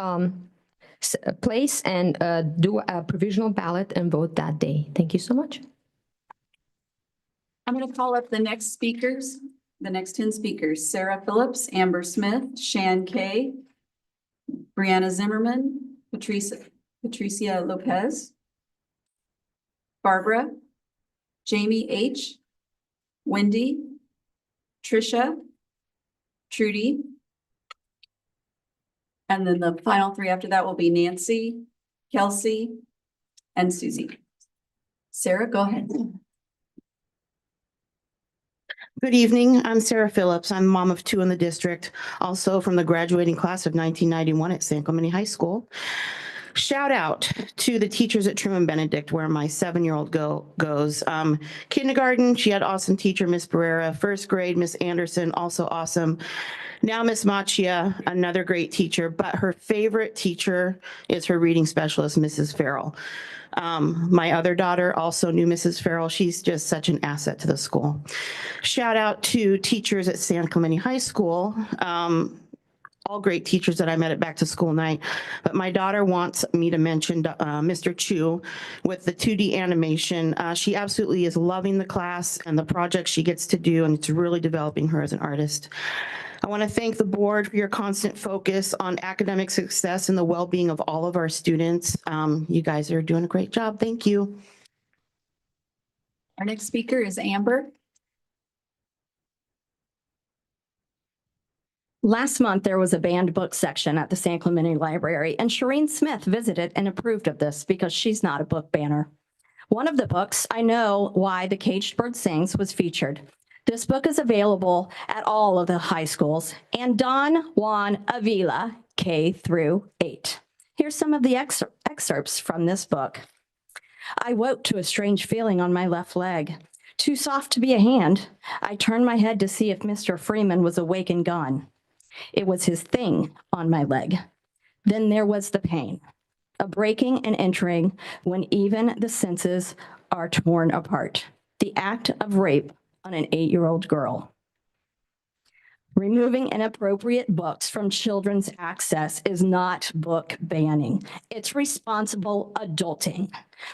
place and do a provisional ballot and vote that day. Thank you so much. I'm going to call up the next speakers, the next 10 speakers: Sarah Phillips, Amber Smith, Shan Kay, Brianna Zimmerman, Patricia Lopez, Barbara, Jamie H., Wendy, Trisha, Trudy, and then the final three after that will be Nancy, Kelsey, and Susie. Sarah, go ahead. Good evening. I'm Sarah Phillips. I'm mom of two in the district, also from the graduating class of 1991 at San Clemente High School. Shout out to the teachers at Truman Benedict, where my 7-year-old goes. Kindergarten, she had awesome teacher, Miss Barrera. First grade, Miss Anderson, also awesome. Now Miss Machia, another great teacher, but her favorite teacher is her reading specialist, Mrs. Farrell. My other daughter also knew Mrs. Farrell. She's just such an asset to the school. Shout out to teachers at San Clemente High School. All great teachers that I met at back to school night. But my daughter wants me to mention Mr. Chu with the 2D animation. She absolutely is loving the class and the project she gets to do, and it's really developing her as an artist. I want to thank the board for your constant focus on academic success and the well-being of all of our students. You guys are doing a great job. Thank you. Our next speaker is Amber. Last month, there was a banned book section at the San Clemente Library, and Shireen Smith visited and approved of this because she's not a book banner. One of the books, I Know Why the Caged Bird Sings, was featured. This book is available at all of the high schools and Don Juan Avila, K through 8. Here's some of the excerpts from this book. I woke to a strange feeling on my left leg. Too soft to be a hand. I turned my head to see if Mr. Freeman was awake and gone. It was his thing on my leg. Then there was the pain, a breaking and entering when even the senses are torn apart. The act of rape on an 8-year-old girl. Removing inappropriate books from children's access is not book banning. It's responsible adulting.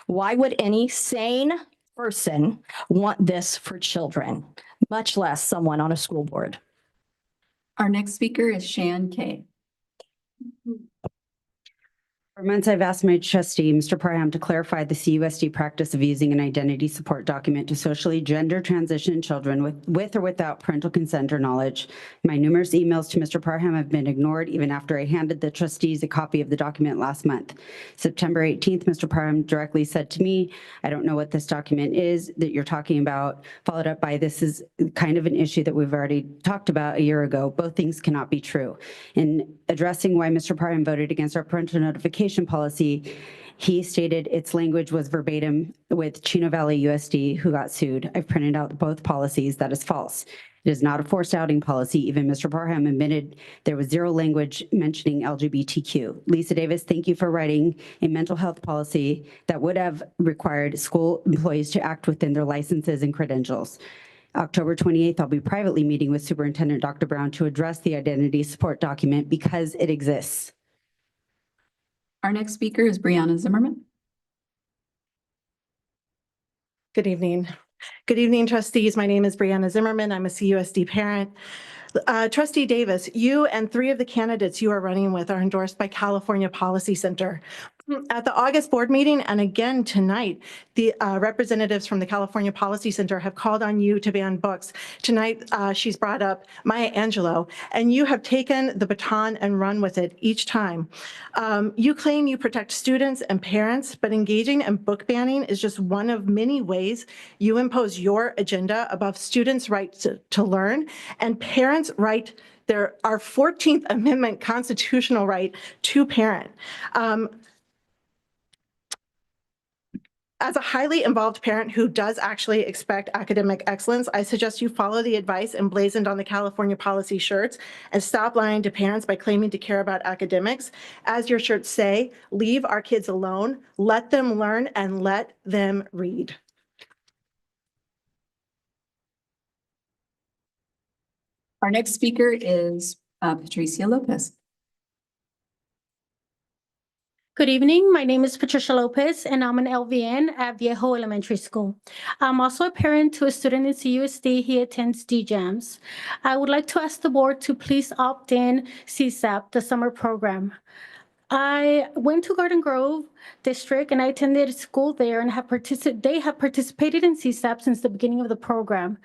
Why would any sane person want this for children, much less someone on a school board? Our next speaker is Shan Kay. For months, I've asked my trustee, Mr. Parham, to clarify the CUSD practice of using an identity support document to socially gender transition children with or without parental consent or knowledge. My numerous emails to Mr. Parham have been ignored even after I handed the trustees a copy of the document last month. September 18th, Mr. Parham directly said to me, I don't know what this document is that you're talking about, followed up by this is kind of an issue that we've already talked about a year ago. Both things cannot be true. In addressing why Mr. Parham voted against our parental notification policy, he stated its language was verbatim with Chino Valley USD, who got sued. I've printed out both policies. That is false. It is not a forced outing policy. Even Mr. Parham admitted there was zero language mentioning LGBTQ. Lisa Davis, thank you for writing a mental health policy that would have required school employees to act within their licenses and credentials. October 28th, I'll be privately meeting with Superintendent Dr. Brown to address the identity support document because it exists. Our next speaker is Brianna Zimmerman. Good evening. Good evening, trustees. My name is Brianna Zimmerman. I'm a CUSD parent. Trustee Davis, you and 3 of the candidates you are running with are endorsed by California Policy Center. At the August board meeting and again tonight, the representatives from the California Policy Center have called on you to ban books. Tonight, she's brought up Maya Angelou, and you have taken the baton and run with it each time. You claim you protect students and parents, but engaging in book banning is just one of many ways you impose your agenda above students' right to learn and parents' right, our 14th Amendment constitutional right to parent. As a highly involved parent who does actually expect academic excellence, I suggest you follow the advice emblazoned on the California policy shirts and stop lying to parents by claiming to care about academics. As your shirts say, leave our kids alone, let them learn, and let them read. Our next speaker is Patricia Lopez. Good evening. My name is Patricia Lopez, and I'm an LVN at Viejo Elementary School. I'm also a parent to a student in CUSD. He attends DJAMS. I would like to ask the board to please opt in CSAP, the summer program. I went to Garden Grove District and I attended school there and they have participated in CSAP since the beginning of the program.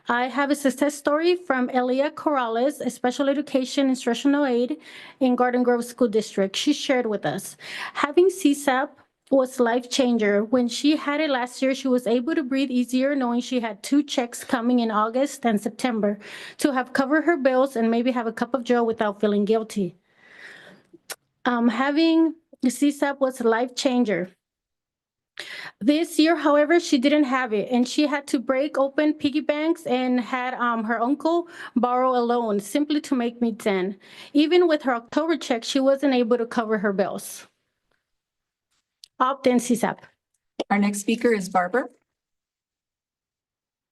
I have a success story from Elia Corrales, a special education instructional aide in Garden Grove School District. She shared with us. Having CSAP was life changer. When she had it last year, she was able to breathe easier knowing she had 2 checks coming in August and September to have covered her bills and maybe have a cup of joe without feeling guilty. Having The CSAP was a life changer. This year, however, she didn't have it, and she had to break open piggy banks and had her uncle borrow a loan simply to make meets end. Even with her October check, she wasn't able to cover her bills. Opt-in CSAP. Our next speaker is Barbara.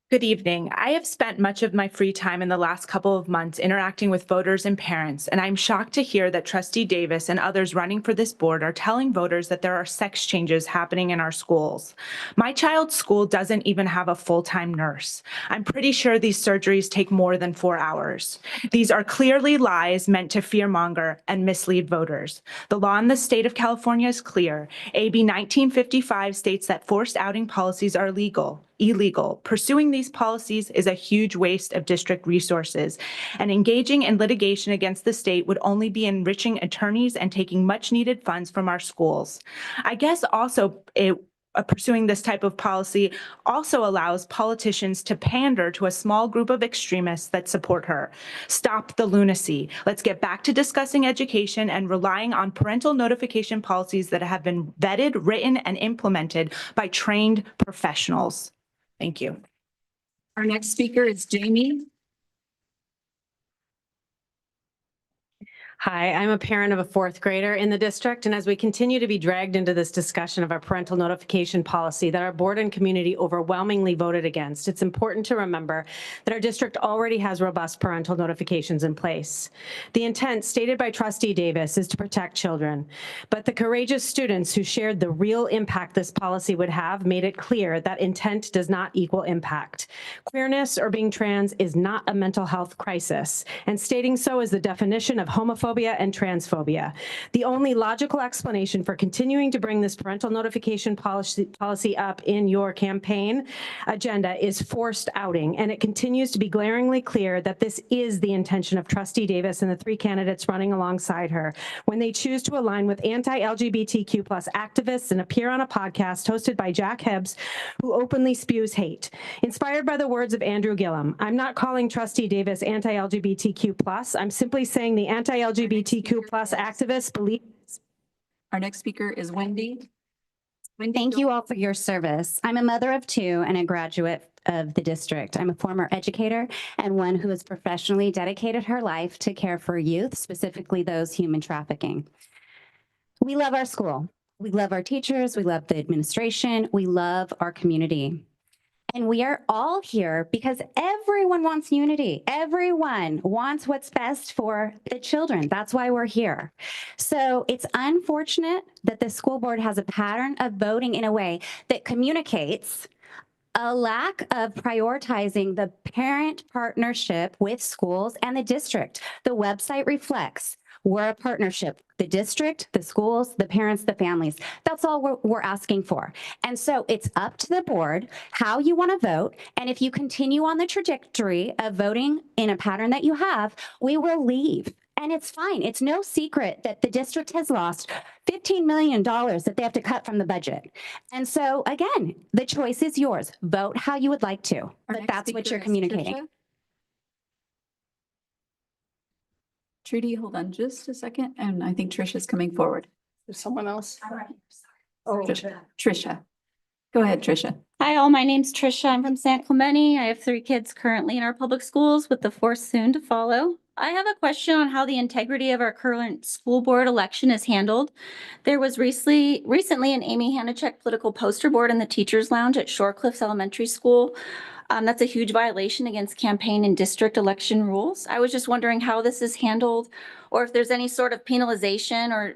Good evening. I have spent much of my free time in the last couple of months interacting with voters and parents, and I'm shocked to hear that Trustee Davis and others running for this board are telling voters that there are sex changes happening in our schools. My child's school doesn't even have a full-time nurse. I'm pretty sure these surgeries take more than 4 hours. These are clearly lies meant to fearmonger and mislead voters. The law in the state of California is clear. AB 1955 states that forced outing policies are illegal. Pursuing these policies is a huge waste of district resources, and engaging in litigation against the state would only be enriching attorneys and taking much needed funds from our schools. I guess also pursuing this type of policy also allows politicians to pander to a small group of extremists that support her. Stop the lunacy. Let's get back to discussing education and relying on parental notification policies that have been vetted, written, and implemented by trained professionals. Thank you. Our next speaker is Jamie. Hi, I'm a parent of a fourth grader in the district, and as we continue to be dragged into this discussion of our parental notification policy that our board and community overwhelmingly voted against, it's important to remember that our district already has robust parental notifications in place. The intent stated by Trustee Davis is to protect children, but the courageous students who shared the real impact this policy would have made it clear that intent does not equal impact. Queerness or being trans is not a mental health crisis, and stating so is the definition of homophobia and transphobia. The only logical explanation for continuing to bring this parental notification policy up in your campaign agenda is forced outing, and it continues to be glaringly clear that this is the intention of Trustee Davis and the 3 candidates running alongside her when they choose to align with anti-LGBTQ+ activists and appear on a podcast hosted by Jack Hibbs, who openly spews hate. Inspired by the words of Andrew Gillum, I'm not calling Trustee Davis anti-LGBTQ+. I'm simply saying the anti-LGBTQ+ activists believe. Our next speaker is Wendy. Thank you all for your service. I'm a mother of 2 and a graduate of the district. I'm a former educator and one who has professionally dedicated her life to care for youth, specifically those human trafficking. We love our school. We love our teachers. We love the administration. We love our community. And we are all here because everyone wants unity. Everyone wants what's best for the children. That's why we're here. So it's unfortunate that the school board has a pattern of voting in a way that communicates a lack of prioritizing the parent partnership with schools and the district. The website reflects we're a partnership. The district, the schools, the parents, the families. That's all we're asking for. And so it's up to the board how you want to vote. And if you continue on the trajectory of voting in a pattern that you have, we will leave. And it's fine. It's no secret that the district has lost $15 million that they have to cut from the budget. And so again, the choice is yours. Vote how you would like to, but that's what you're communicating. Trudy, hold on just a second. And I think Trisha's coming forward. There's someone else. All right. Oh, Trisha. Go ahead, Trisha. Hi, all. My name's Trisha. I'm from San Clemente. I have 3 kids currently in our public schools with the 4th soon to follow. I have a question on how the integrity of our current school board election is handled. There was recently an Amy Hanachek political poster board in the teachers lounge at Shorecliffs Elementary School. That's a huge violation against campaign and district election rules. I was just wondering how this is handled, or if there's any sort of penalization, or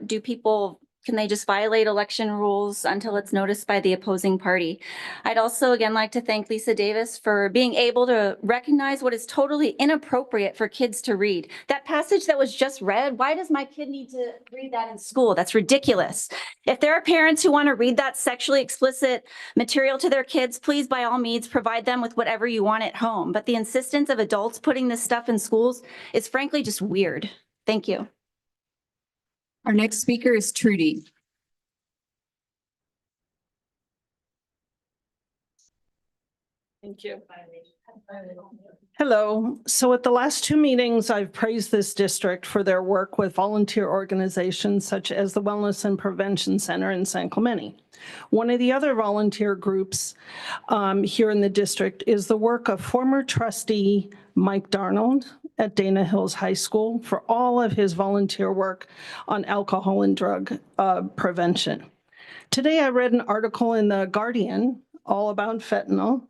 can they just violate election rules until it's noticed by the opposing party? I'd also again like to thank Lisa Davis for being able to recognize what is totally inappropriate for kids to read. That passage that was just read, why does my kid need to read that in school? That's ridiculous. If there are parents who want to read that sexually explicit material to their kids, please by all means provide them with whatever you want at home. But the insistence of adults putting this stuff in schools is frankly just weird. Thank you. Our next speaker is Trudy. Thank you. Hello. So at the last two meetings, I've praised this district for their work with volunteer organizations such as the Wellness and Prevention Center in San Clemente. One of the other volunteer groups here in the district is the work of former trustee Mike Darnold at Dana Hills High School for all of his volunteer work on alcohol and drug prevention. Today, I read an article in The Guardian all about fentanyl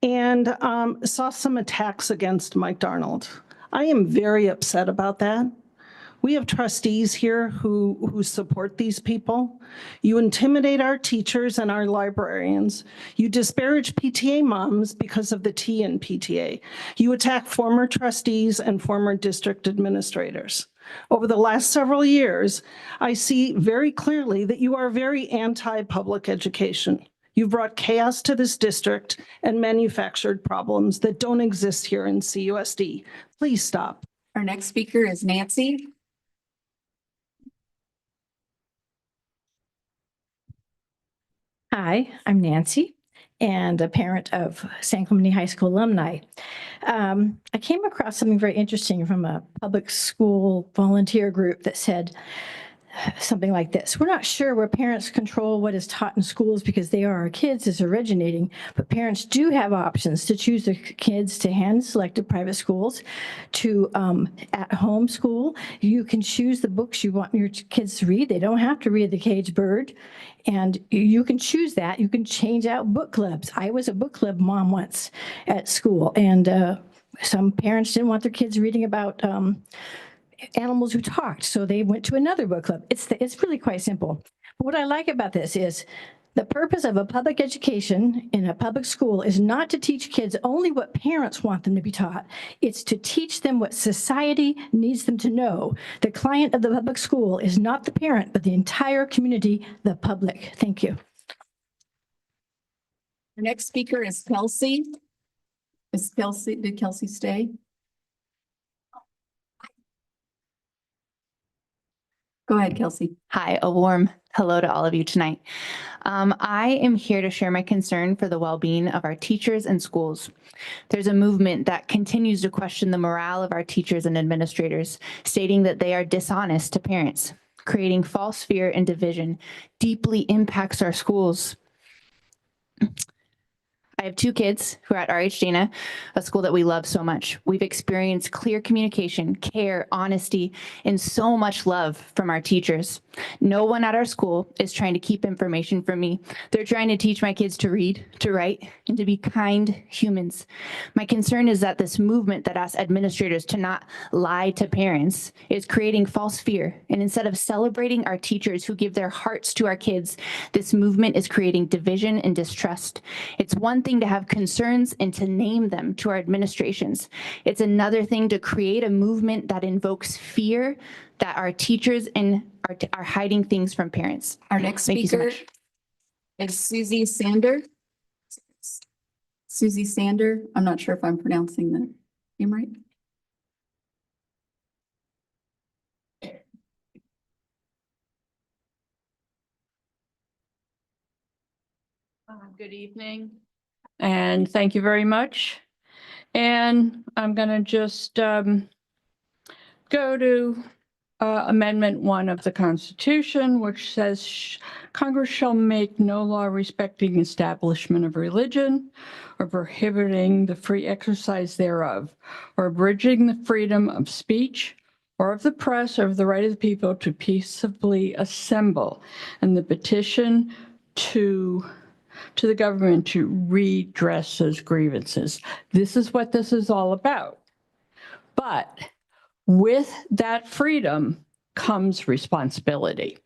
and saw some attacks against Mike Darnold. I am very upset about that. We have trustees here who support these people. You intimidate our teachers and our librarians. You disparage PTA moms because of the T in PTA. You attack former trustees and former district administrators. Over the last several years, I see very clearly that you are very anti-public education. You've brought chaos to this district and manufactured problems that don't exist here in CUSD. Please stop. Our next speaker is Nancy. Hi, I'm Nancy and a parent of San Clemente High School alumni. I came across something very interesting from a public school volunteer group that said something like this: we're not sure where parents control what is taught in schools because they are our kids is originating, but parents do have options to choose their kids to hand-selected private schools, to at-home school. You can choose the books you want your kids to read. They don't have to read The Caged Bird. And you can choose that. You can change out book clubs. I was a book club mom once at school, and some parents didn't want their kids reading about animals who talked, so they went to another book club. It's really quite simple. But what I like about this is the purpose of a public education in a public school is not to teach kids only what parents want them to be taught. It's to teach them what society needs them to know. The client of the public school is not the parent, but the entire community, the public. Thank you. Our next speaker is Kelsey. Did Kelsey stay? Go ahead, Kelsey. Hi, a warm hello to all of you tonight. I am here to share my concern for the well-being of our teachers and schools. There's a movement that continues to question the morale of our teachers and administrators, stating that they are dishonest to parents. Creating false fear and division deeply impacts our schools. I have two kids who are at RH Dana, a school that we love so much. We've experienced clear communication, care, honesty, and so much love from our teachers. No one at our school is trying to keep information from me. They're trying to teach my kids to read, to write, and to be kind humans. My concern is that this movement that asks administrators to not lie to parents is creating false fear. And instead of celebrating our teachers who give their hearts to our kids, this movement is creating division and distrust. It's one thing to have concerns and to name them to our administrations. It's another thing to create a movement that invokes fear that our teachers are hiding things from parents. Our next Thank you so speaker much. is Susie Sander. Susie Sander. I'm not sure if I'm pronouncing the name right. Good evening, and thank you very much. And I'm going to just go to Amendment 1 of the Constitution, which says Congress shall make no law respecting establishment of religion or prohibiting the free exercise thereof, or abridging the freedom of speech or of the press or of the right of the people to peaceably assemble, and the petition to the government to redress those grievances. This is what this is all about. But with that freedom comes responsibility.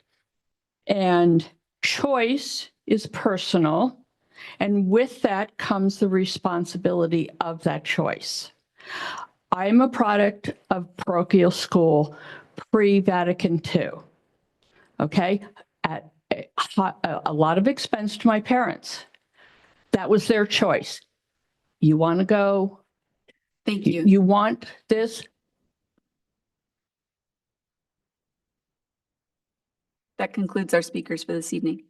And choice is personal. And with that comes the responsibility of that choice. I'm a product of parochial school pre-Vatican II. Okay? At a lot of expense to my parents. That was their choice. You want to go? Thank you. You want this? That concludes our speakers for this evening.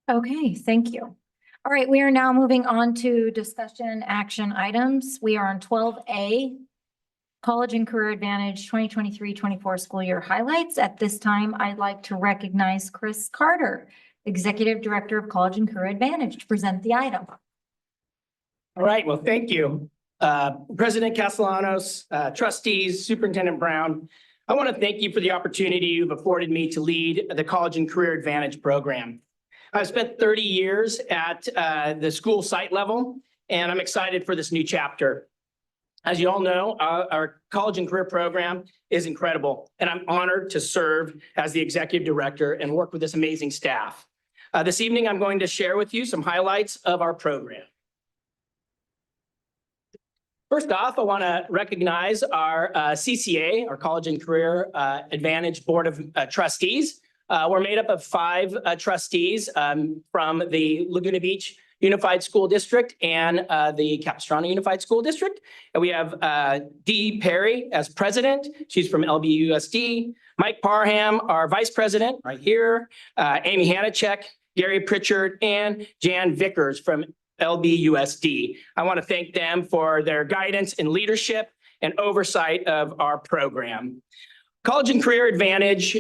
Okay, thank you. All right, we are now moving on to discussion action items. We are on 12A, College and Career Advantage 2023-24 school year highlights. At this time, I'd like to recognize Chris Carter, Executive Director of College and Career Advantage, to present the item. All right, well, thank you. President Castellanos, trustees, Superintendent Brown, I want to thank you for the opportunity you've afforded me to lead the College and Career Advantage program. I've spent 30 years at the school site level, and I'm excited for this new chapter. As you all know, our College and Career program is incredible, and I'm honored to serve as the Executive Director and work with this amazing staff. This evening, I'm going to share with you some highlights of our program. First off, I want to recognize our CCA, our College and Career Advantage Board of Trustees. We're made up of 5 trustees from the Laguna Beach Unified School District and the Capistrano Unified School District. And we have Dee Perry as president. She's from LBUSD. Mike Parham, our vice president, right here. Amy Hanachek, Gary Pritchard, and Jan Vickers from LBUSD. I want to thank them for their guidance and leadership and oversight of our program. College and Career Advantage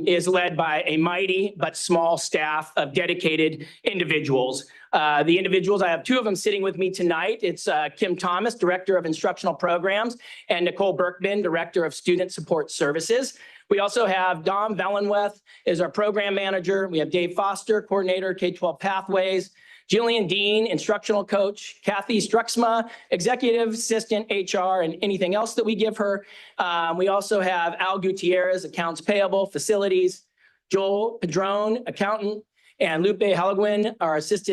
is led by a mighty but small staff of dedicated individuals. The individuals, I have 2 of them sitting with me tonight. It's Kim Thomas, Director of Instructional Programs, and Nicole Berkman, Director of Student Support Services. We also have Dom Valenweth is our program manager. We have Dave Foster, Coordinator, K-12 Pathways. Jillian Dean, instructional coach, Kathy Struxma, executive assistant, HR, and anything else that we give her. We also have Al Gutierrez, accounts payable, facilities, Joel Padron, accountant, and Lupe Halagwin, our office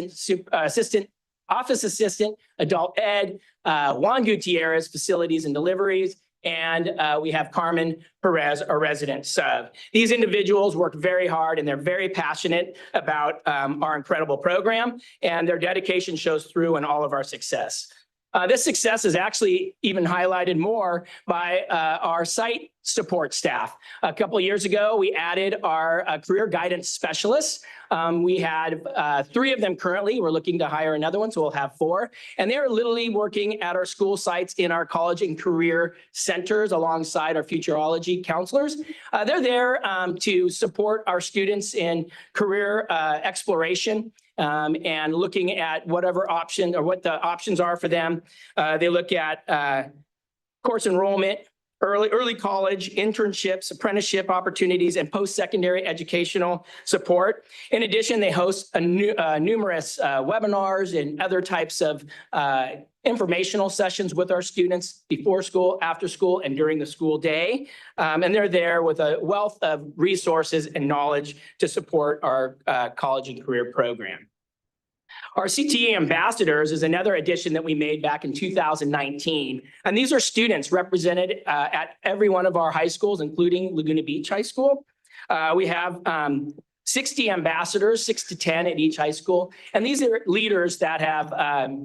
assistant, adult ed, Juan Gutierrez, facilities and deliveries, and we have Carmen Perez, our resident sub. These individuals work very hard and they're very passionate about our incredible program, and their dedication shows through in all of our success. This success is actually even highlighted more by our site support staff. A couple of years ago, we added our career guidance specialists. We had 3 of them currently. We're looking to hire another one, so we'll have 4. And they're literally working at our school sites in our college and career centers alongside our futurology counselors. They're there to support our students in career exploration and looking at whatever option or what the options are for them. They look at course enrollment, early college, internships, apprenticeship opportunities, and post-secondary educational support. In addition, they host numerous webinars and other types of informational sessions with our students before school, after school, and during the school day. And they're there with a wealth of resources and knowledge to support our college and career program. Our CTE ambassadors is another addition that we made back in 2019. And these are students represented at every one of our high schools, including Laguna Beach High School. We have 60 ambassadors, 6 to 10 at each high school. And these are leaders that have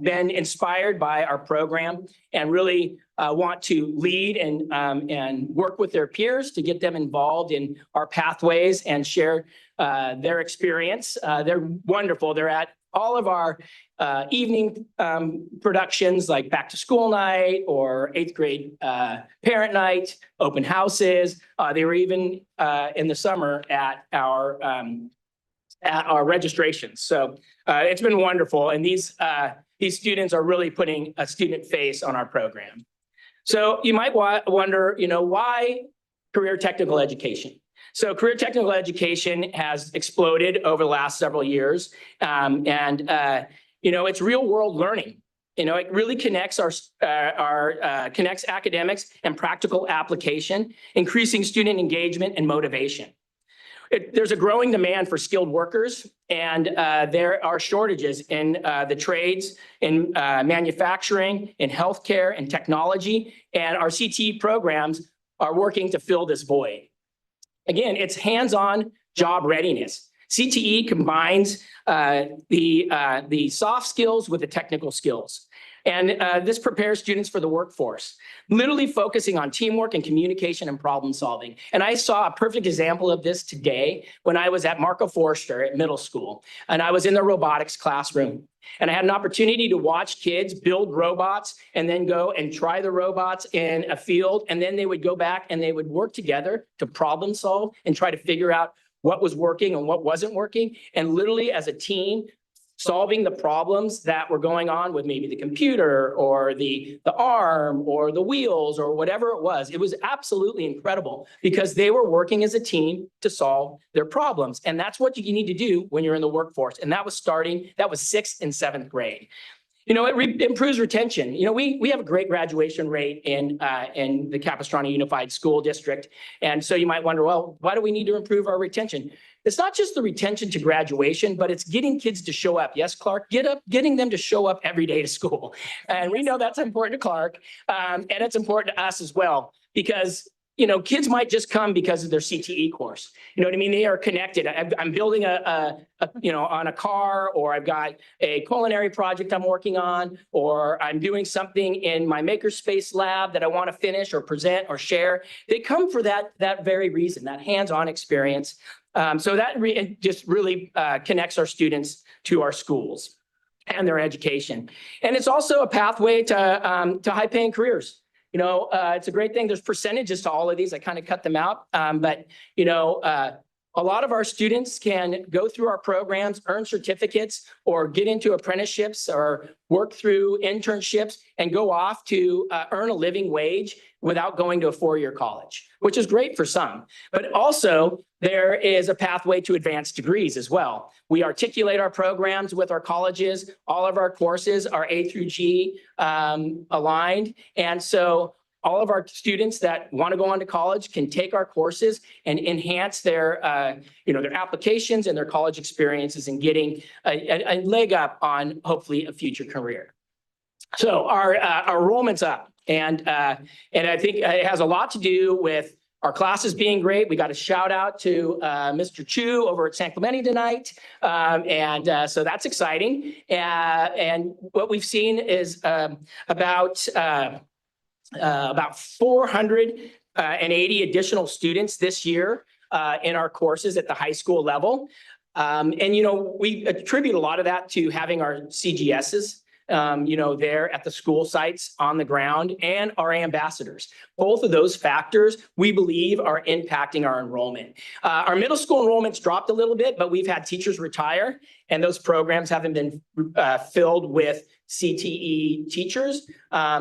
been inspired by our program and really want to lead and work with their peers to get them involved in our pathways and share their experience. They're wonderful. They're at all of our evening productions like back to school night or 8th grade parent night, open houses. They were even in the summer at our registrations. So it's been wonderful. And these students are really putting a student face on our program. So you might wonder, why career technical education? So career technical education has exploded over the last several years. It's real world learning. It really connects connects academics and practical application, increasing student engagement and motivation. There's a growing demand for skilled workers, and there are shortages in the trades, in manufacturing, in healthcare, and technology. And our CTE programs are working to fill this void. Again, it's hands-on job readiness. CTE combines the soft skills with the technical skills. And this prepares students for the workforce, literally focusing on teamwork and communication and problem solving. And I saw a perfect example of this today when I was at Marco Forster at middle school, and I was in the robotics classroom. And I had an opportunity to watch kids build robots and then go and try the robots in a field. And then they would go back and they would work together to problem solve and try to figure out what was working and what wasn't working. And literally as a team, solving the problems that were going on with maybe the computer or the arm or the wheels or whatever it was. It was absolutely incredible because they were working as a team to solve their problems. And that's what you need to do when you're in the workforce. And that was 6th and 7th grade. You know, it improves retention. You know, we have a great graduation rate in the Capistrano Unified School District. And so you might wonder, well, why do we need to improve our retention? It's not just the retention to graduation, but it's getting kids to show up. Yes, Clark, getting them to show up every day to school. And we know that's important to Clark. And it's important to us as well, because you know, kids might just come because of their CTE course. You know what I mean? They are connected. I'm building on a car, or I've got a culinary project I'm working on, or I'm doing something in my makerspace lab that I want to finish or present or share. They come for that very reason, that hands-on experience. So that just really connects our students to our schools and their education. And it's also a pathway to high-paying careers. You know, it's a great thing. There's percentages to all of these. I kind of cut them out. But, you know, a lot of our students can go through our programs, earn certificates, or get into apprenticeships or work through internships and go off to earn a living wage without going to a four-year college, which is great for some. But also, there is a pathway to advanced degrees as well. We articulate our programs with our colleges. All of our courses are A through G aligned. And so all of our students that want to go on to college can take our courses and enhance their applications and their college experiences and getting a leg up on hopefully a future career. So our enrollment's up, and I think it has a lot to do with our classes being great. We got a shout out to Mr. Chu over at San Clemente tonight. So that's exciting. And what we've seen is about 480 additional students this year in our courses at the high school level. And, you know, we attribute a lot of that to having our CGSs, there at the school sites on the ground, and our ambassadors. Both of those factors, we believe, are impacting our enrollment. Our middle school enrollment's dropped a little bit, but we've had teachers retire, and those programs haven't been filled with CTE teachers.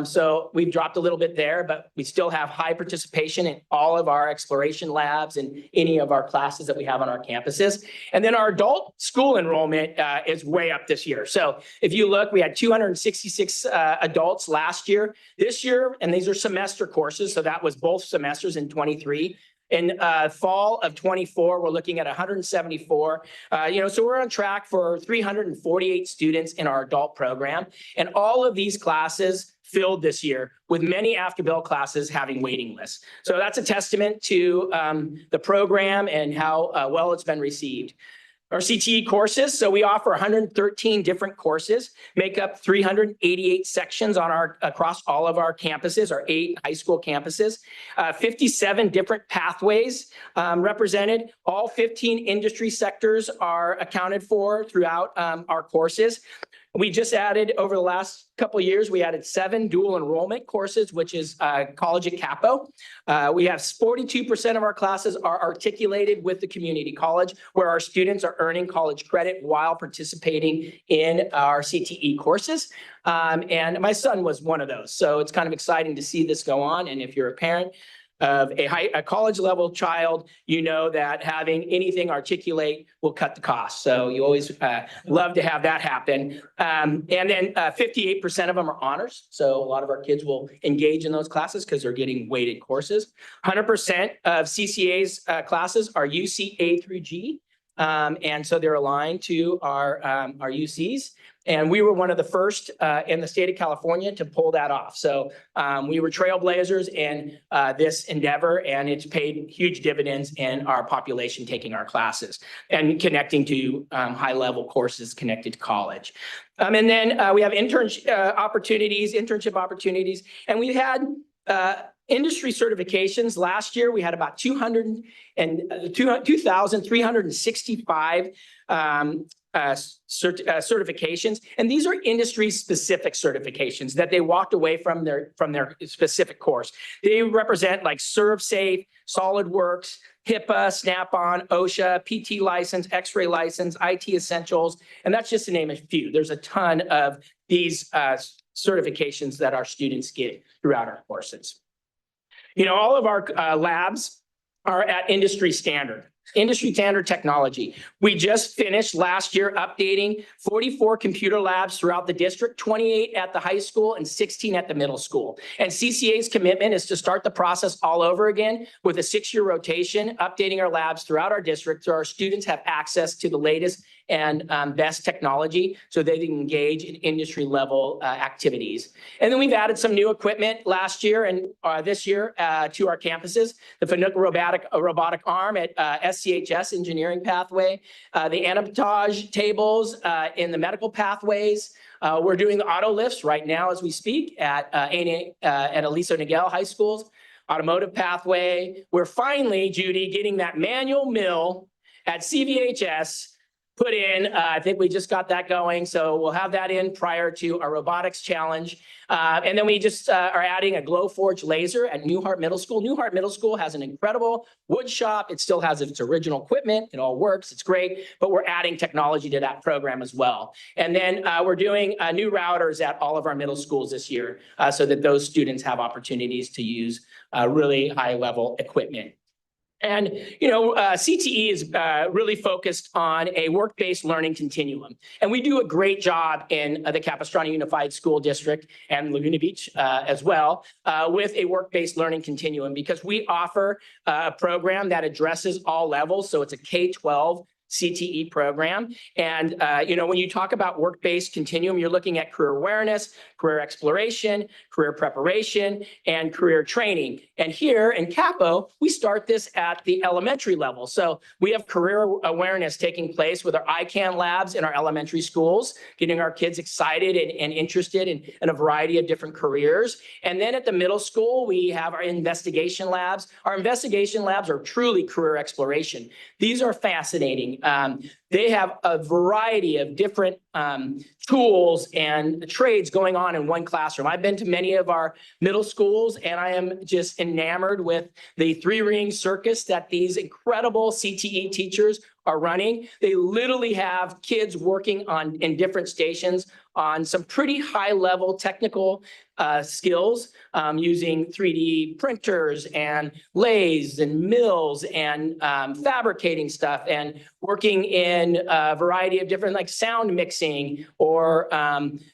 So we've dropped a little bit there, but we still have high participation in all of our exploration labs and any of our classes that we have on our campuses. And then our adult school enrollment is way up this year. So if you look, we had 266 adults last year. This year, and these are semester courses, so that was both semesters in 23. In fall of 24, we're looking at 174. So we're on track for 348 students in our adult program. And all of these classes filled this year, with many after-bill classes having waiting lists. So that's a testament to the program and how well it's been received. Our CTE courses, so we offer 113 different courses, make up 388 sections across all of our campuses, our 8 high school campuses, 57 different pathways represented. All 15 industry sectors are accounted for throughout our courses. We just added, over the last couple of years, we added 7 dual enrollment courses, which is college at Capo. We have 42% of our classes are articulated with the community college, where our students are earning college credit while participating in our CTE courses. And my son was one of those. So it's kind of exciting to see this go on. And if you're a parent of a college level child, you know that having anything articulate will cut the cost. So you always love to have that happen. And then 58% of them are honors. So a lot of our kids will engage in those classes because they're getting weighted courses. 100% of CCA's classes are UC A through G. And so they're aligned to our UCs. And we were one of the first in the state of California to pull that off. So we were trailblazers in this endeavor, and it's paid huge dividends in our population taking our classes and connecting to high-level courses connected to college. And then we have internship opportunities, and we've had industry certifications. Last year, we had about 2,365 certifications, and these are industry-specific certifications that they walked away from their specific course. They represent like ServSafe, SolidWorks, HIPAA, Snap-on, OSHA, PT license, X-ray license, IT essentials, and that's just to name a few. There's a ton of these certifications that our students get throughout our courses. You know, all of our labs are at industry standard technology. We just finished last year updating 44 computer labs throughout the district, 28 at the high school and 16 at the middle school. And CCA's commitment is to start the process all over again with a 6-year rotation, updating our labs throughout our district so our students have access to the latest and best technology so they can engage in industry level activities. And then we've added some new equipment last year and this year to our campuses. The Fanuc robotic arm at SCHS engineering pathway, the Anapotage tables in the medical pathways. We're doing the auto lifts right now as we speak at Aliso Niguel High School's automotive pathway. We're finally, Judy, getting that manual mill at CVHS put in. I think we just got that going. So we'll have that in prior to our robotics challenge. And then we just are adding a Glowforge laser at Newhart Middle School. Newhart Middle School has an incredible wood shop. It still has its original equipment. It all works. It's great. But we're adding technology to that program as well. And then we're doing new routers at all of our middle schools this year so that those students have opportunities to use really high level equipment. And, you know, CTE is really focused on a work-based learning continuum. And we do a great job in the Capistrano Unified School District and Laguna Beach as well with a work-based learning continuum because we offer a program that addresses all levels. So it's a K-12 CTE program. And, you know, when you talk about work-based continuum, you're looking at career awareness, career exploration, career preparation, and career training. And here in Capo, we start this at the elementary level. So we have career awareness taking place with our ICANN labs in our elementary schools, getting our kids excited and interested in a variety of different careers. And then at the middle school, we have our investigation labs. Our investigation labs are truly career exploration. These are fascinating. They have a variety of different tools and trades going on in one classroom. I've been to many of our middle schools and I am just enamored with the 3-ring circus that these incredible CTE teachers are running. They literally have kids working in different stations on some pretty high level technical skills using 3D printers and lathes and mills and fabricating stuff and working in a variety of different like sound mixing or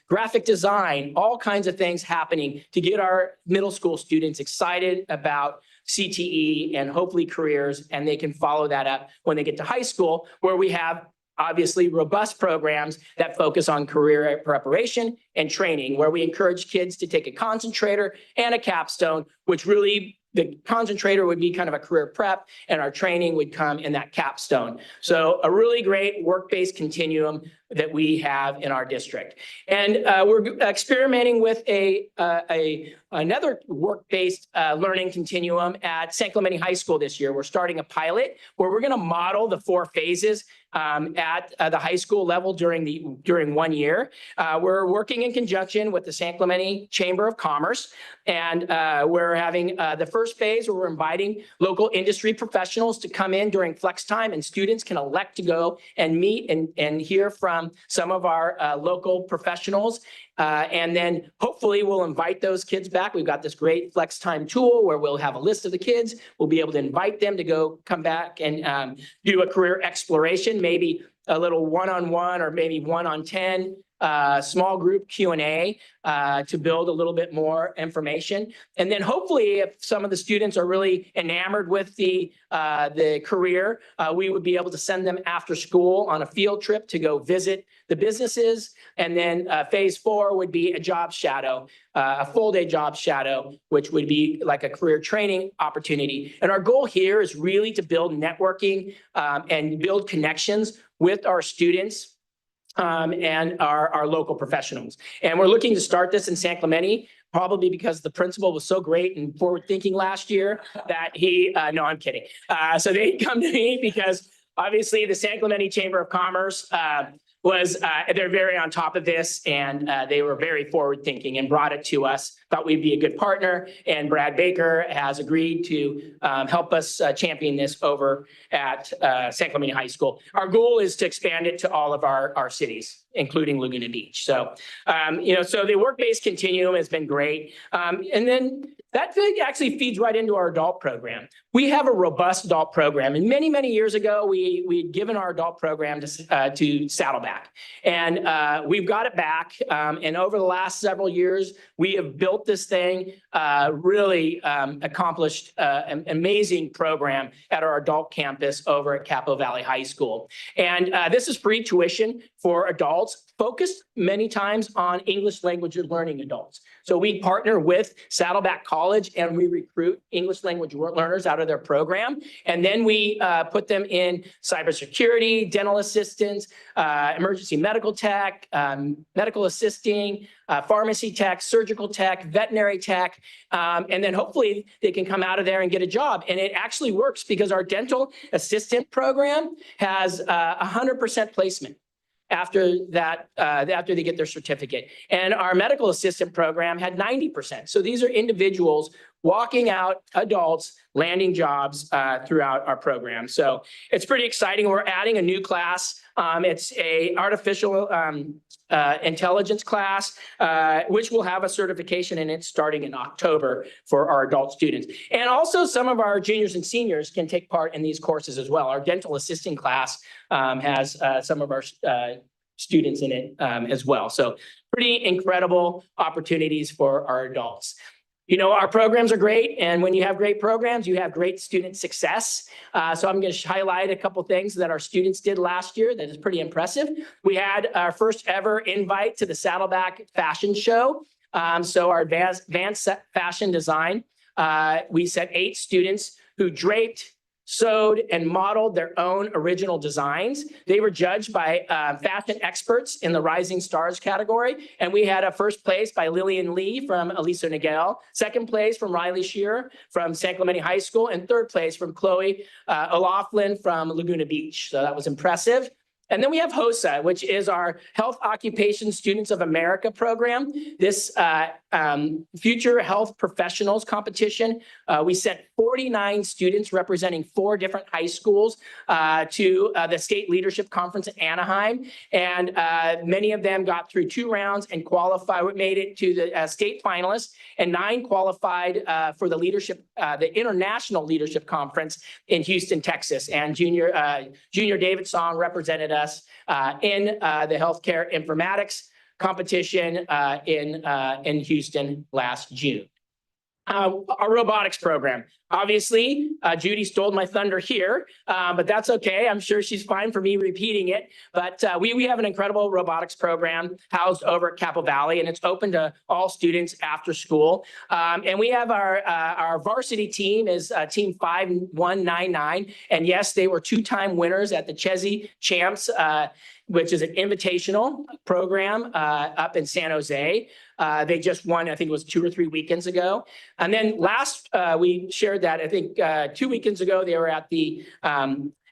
graphic design, all kinds of things happening to get our middle school students excited about CTE and hopefully careers, and they can follow that up when they get to high school, where we have obviously robust programs that focus on career preparation and training, where we encourage kids to take a concentrator and a capstone, which really the concentrator would be kind of a career prep and our training would come in that capstone. So a really great work-based continuum that we have in our district. And we're experimenting with another work-based learning continuum at San Clemente High School this year. We're starting a pilot where we're going to model the 4 phases at the high school level during 1 year. We're working in conjunction with the San Clemente Chamber of Commerce, and we're having the first phase where we're inviting local industry professionals to come in during flex time, and students can elect to go and meet and hear from some of our local professionals. And then hopefully we'll invite those kids back. We've got this great flex time tool where we'll have a list of the kids. We'll be able to invite them to come back and do a career exploration, maybe a little one-on-one or maybe 1-on-10 small group Q&A to build a little bit more information. And then hopefully if some of the students are really enamored with the career, we would be able to send them after school on a field trip to go visit the businesses. And then phase 4 would be a job shadow, a full day job shadow, which would be like a career training opportunity. And our goal here is really to build networking and build connections with our students and our local professionals. And we're looking to start this in San Clemente, probably because the principal was so great and forward-thinking last year that he, no, I'm kidding. So they come to me because obviously the San Clemente Chamber of Commerce they're very on top of this, and they were very forward-thinking and brought it to us, thought we'd be a good partner, and Brad Baker has agreed to help us champion this over at San Clemente High School. Our goal is to expand it to all of our cities, including Laguna Beach. So, so the work-based continuum has been great. And then that thing actually feeds right into our adult program. We have a robust adult program. And many, many years ago, we'd given our adult program to Saddleback. And we've got it back. And over the last several years, we have built this thing, really accomplished an amazing program at our adult campus over at Capo Valley High School. And this is free tuition for adults, focused many times on English language learning adults. So we partner with Saddleback College and we recruit English language learners out of their program. And then we put them in cybersecurity, dental assistance, emergency medical tech, medical assisting, pharmacy tech, surgical tech, veterinary tech, and then hopefully they can come out of there and get a job. And it actually works because our dental assistant program has 100% placement after that, after they get their certificate. And our medical assistant program had 90%. So these are individuals walking out, adults, landing jobs throughout our program. So it's pretty exciting. We're adding a new class. It's a artificial intelligence class, which will have a certification in it starting in October for our adult students. And also some of our juniors and seniors can take part in these courses as well. Our dental assisting class has some of our students in it as well. So pretty incredible opportunities for our adults. You know, our programs are great, and when you have great programs, you have great student success. So I'm going to highlight a couple things that our students did last year that is pretty impressive. We had our first ever invite to the Saddleback Fashion Show. So our advanced fashion design, we sent 8 students who draped, sewed, and modeled their own original designs. They were judged by fashion experts in the Rising Stars category. And we had a first place by Lillian Lee from Aliso Niguel, second place from Riley Shearer from San Clemente High School, and third place from Chloe O'Loughlin from Laguna Beach. So that was impressive. And then we have HOSA, which is our Health Occupation Students of America program. This Future Health Professionals competition. We sent 49 students representing 4 different high schools to the State Leadership Conference in Anaheim. And many of them got through 2 rounds and made it to the state finalists, and 9 qualified for the International Leadership Conference in Houston, Texas. And Junior David Song represented us in the healthcare informatics competition in Houston last June. Our robotics program. Obviously, Judy stole my thunder here, but that's okay. I'm sure she's fine for me repeating it. But we have an incredible robotics program housed over at Capo Valley, and it's open to all students after school. And we have our varsity team is Team 5199. And yes, they were 2-time winners at the Chezzy Champs, which is an invitational program up in San Jose. They just won, I think it was 2 or 3 weekends ago. And then last, we shared that, I think 2 weekends ago, they were at the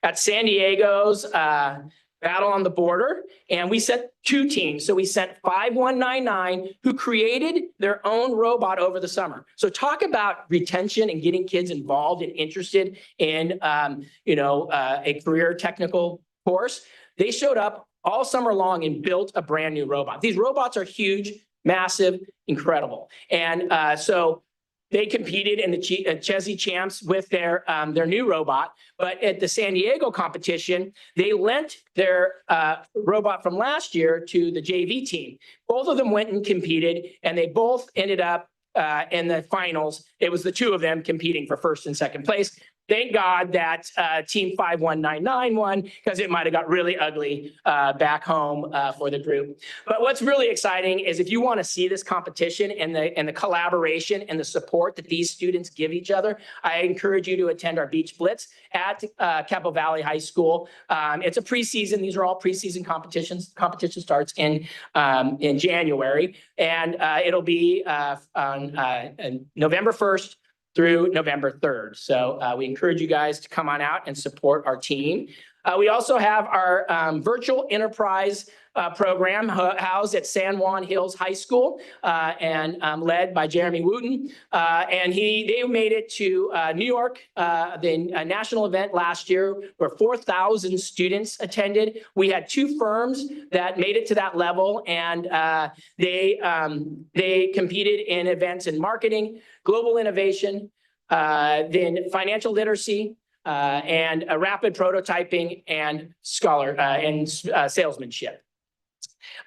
at San Diego's Battle on the Border, and we sent 2 teams. So we sent 5199 who created their own robot over the summer. So talk about retention and getting kids involved and interested in a career technical course. They showed up all summer long and built a brand new robot. These robots are huge, massive, incredible. And so they competed in the Chezzy Champs with their new robot. But at the San Diego competition, they lent their robot from last year to the JV team. Both of them went and competed, and they both ended up in the finals. It was the 2 of them competing for first and second place. Thank God that Team 51991 won, because it might have got really ugly back home for the group. But what's really exciting is if you want to see this competition and the collaboration and the support that these students give each other, I encourage you to attend our Beach Blitz at Capo Valley High School. It's a preseason. These are all preseason competitions. Competition starts in January, and it'll be on November 1st through November 3rd. So we encourage you guys to come on out and support our team. We also have our virtual enterprise program housed at San Juan Hills High School and led by Jeremy Wooten. And they made it to New York, the national event last year where 4,000 students attended. We had 2 firms that made it to that level, and they competed in events in marketing, global innovation, then financial literacy, and rapid prototyping and salesmanship.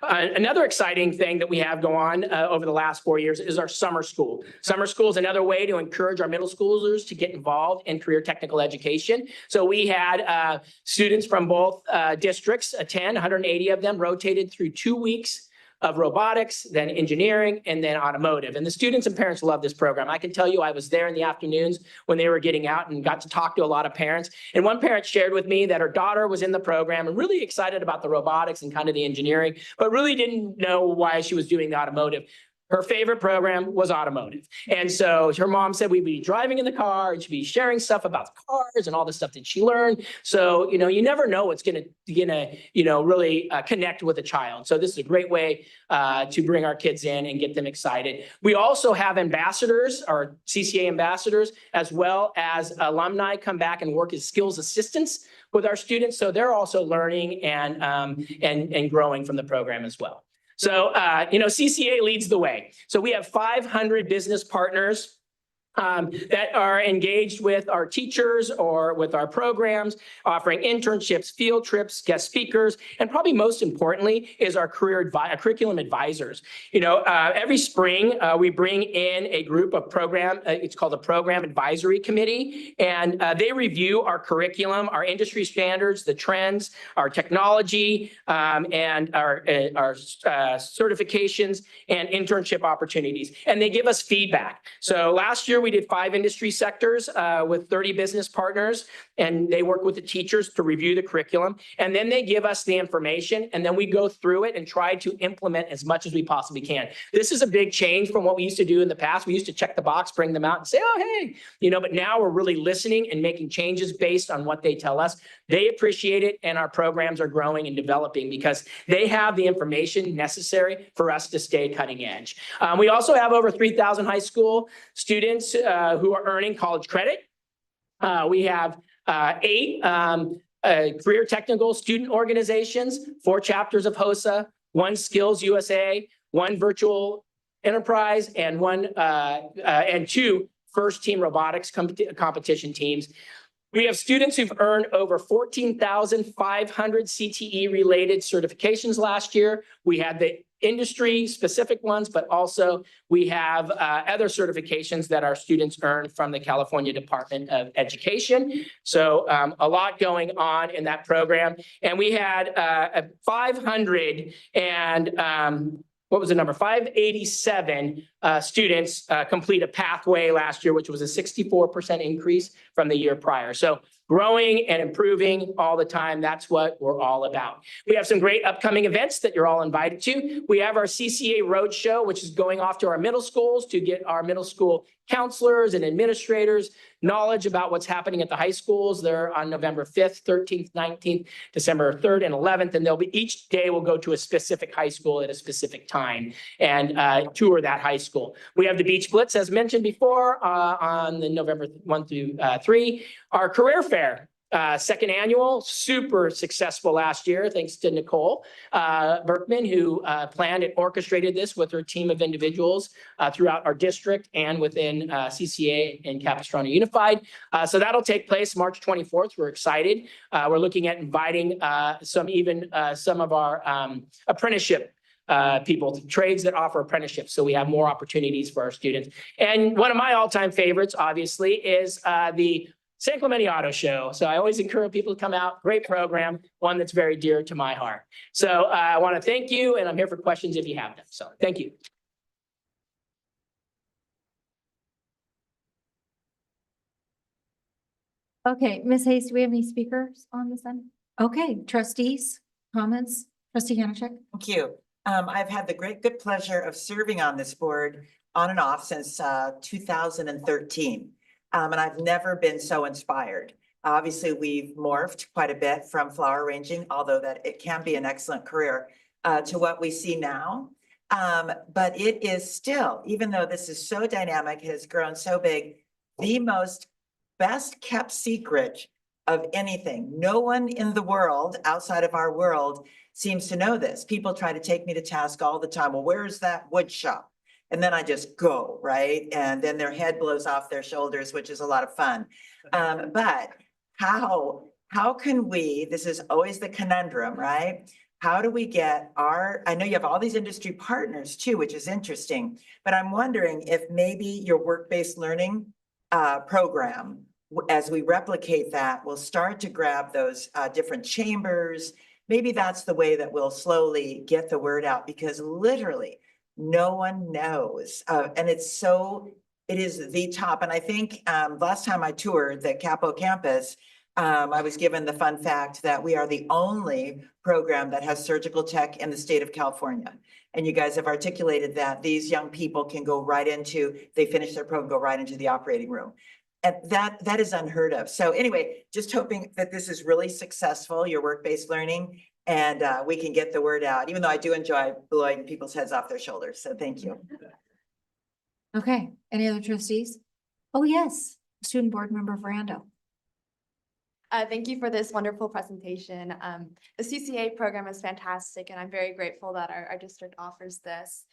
Another exciting thing that we have go on over the last 4 years is our summer school. Summer school is another way to encourage our middle schoolers to get involved in career technical education. So we had students from both districts attend, 180 of them rotated through 2 weeks of robotics, then engineering, and then automotive. And the students and parents love this program. I can tell you I was there in the afternoons when they were getting out and got to talk to a lot of parents. And one parent shared with me that her daughter was in the program and really excited about the robotics and kind of the engineering, but really didn't know why she was doing the automotive. Her favorite program was automotive. And so her mom said we'd be driving in the car and she'd be sharing stuff about the cars and all the stuff that she learned. So, you never know what's gonna really connect with a child. So this is a great way to bring our kids in and get them excited. We also have ambassadors, our CCA ambassadors, as well as alumni come back and work as skills assistants with our students. So they're also learning and growing from the program as well. So, CCA leads the way. So we have 500 business partners that are engaged with our teachers or with our programs, offering internships, field trips, guest speakers, and probably most importantly is our curriculum advisors. Every spring we bring in a group of it's called a Program Advisory Committee, and they review our curriculum, our industry standards, the trends, our technology, and our certifications and internship opportunities, and they give us feedback. So last year we did 5 industry sectors with 30 business partners, and they work with the teachers to review the curriculum. And then they give us the information, and then we go through it and try to implement as much as we possibly can. This is a big change from what we used to do in the past. We used to check the box, bring them out and say, oh, hey, but now we're really listening and making changes based on what they tell us. They appreciate it, and our programs are growing and developing because they have the information necessary for us to stay cutting edge. We also have over 3,000 high school students who are earning college credit. We have 8 career technical student organizations, 4 chapters of HOSA, 1 Skills USA, 1 virtual enterprise, and 2 first team robotics competition teams. We have students who've earned over 14,500 CTE related certifications last year. We had the industry specific ones, but also we have other certifications that our students earn from the California Department of Education. So a lot going on in that program. And we had 587 students complete a pathway last year, which was a 64% increase from the year prior. So growing and improving all the time. That's what we're all about. We have some great upcoming events that you're all invited to. We have our CCA Roadshow, which is going off to our middle schools to get our middle school counselors and administrators knowledge about what's happening at the high schools. They're on November 5th, 13th, 19th, December 3rd, and 11th. And each day will go to a specific high school at a specific time and tour that high school. We have the Beach Blitz, as mentioned before, on the November 1 through 3. Our career fair, second annual, super successful last year, thanks to Nicole Berkman, who planned and orchestrated this with her team of individuals throughout our district and within CCA and Capistrano Unified. So that'll take place March 24th. We're excited. We're looking at inviting some of our apprenticeship people, trades that offer apprenticeships. So we have more opportunities for our students. And one of my all-time favorites, obviously, is the San Clemente Auto Show. So I always encourage people to come out. Great program, one that's very dear to my heart. So I want to thank you, and I'm here for questions if you have them. So thank you. Okay, Ms. Hayes, do we have any speakers on this end? Okay, trustees, comments? Trustee Janacek? Thank you. I've had the good pleasure of serving on this board on and off since 2013. And I've never been so inspired. Obviously, we've morphed quite a bit from flower arranging, although that it can be an excellent career, to what we see now. But it is still, even though this is so dynamic, it has grown so big, the most best kept secret of anything. No one in the world outside of our world seems to know this. People try to take me to task all the time. Well, where's that wood shop? And then I just go, right? And then their head blows off their shoulders, which is a lot of fun. But how can we, this is always the conundrum, right? How do we get I know you have all these industry partners too, which is interesting, but I'm wondering if maybe your work-based learning program, as we replicate that, we'll start to grab those different chambers. Maybe that's the way that we'll slowly get the word out, because literally no one knows. And it is the top. And I think last time I toured the Capo campus, I was given the fun fact that we are the only program that has surgical tech in the state of California. And you guys have articulated that these young people can go right into, they finish their program, go right into the operating room. And that is unheard of. So anyway, just hoping that this is really successful, your work-based learning, and we can get the word out, even though I do enjoy blowing people's heads off their shoulders. So thank you. Okay, any other trustees? Oh, yes, Student Board Member Verando. Thank you for this wonderful presentation. The CCA program is fantastic, and I'm very grateful that our district offers this.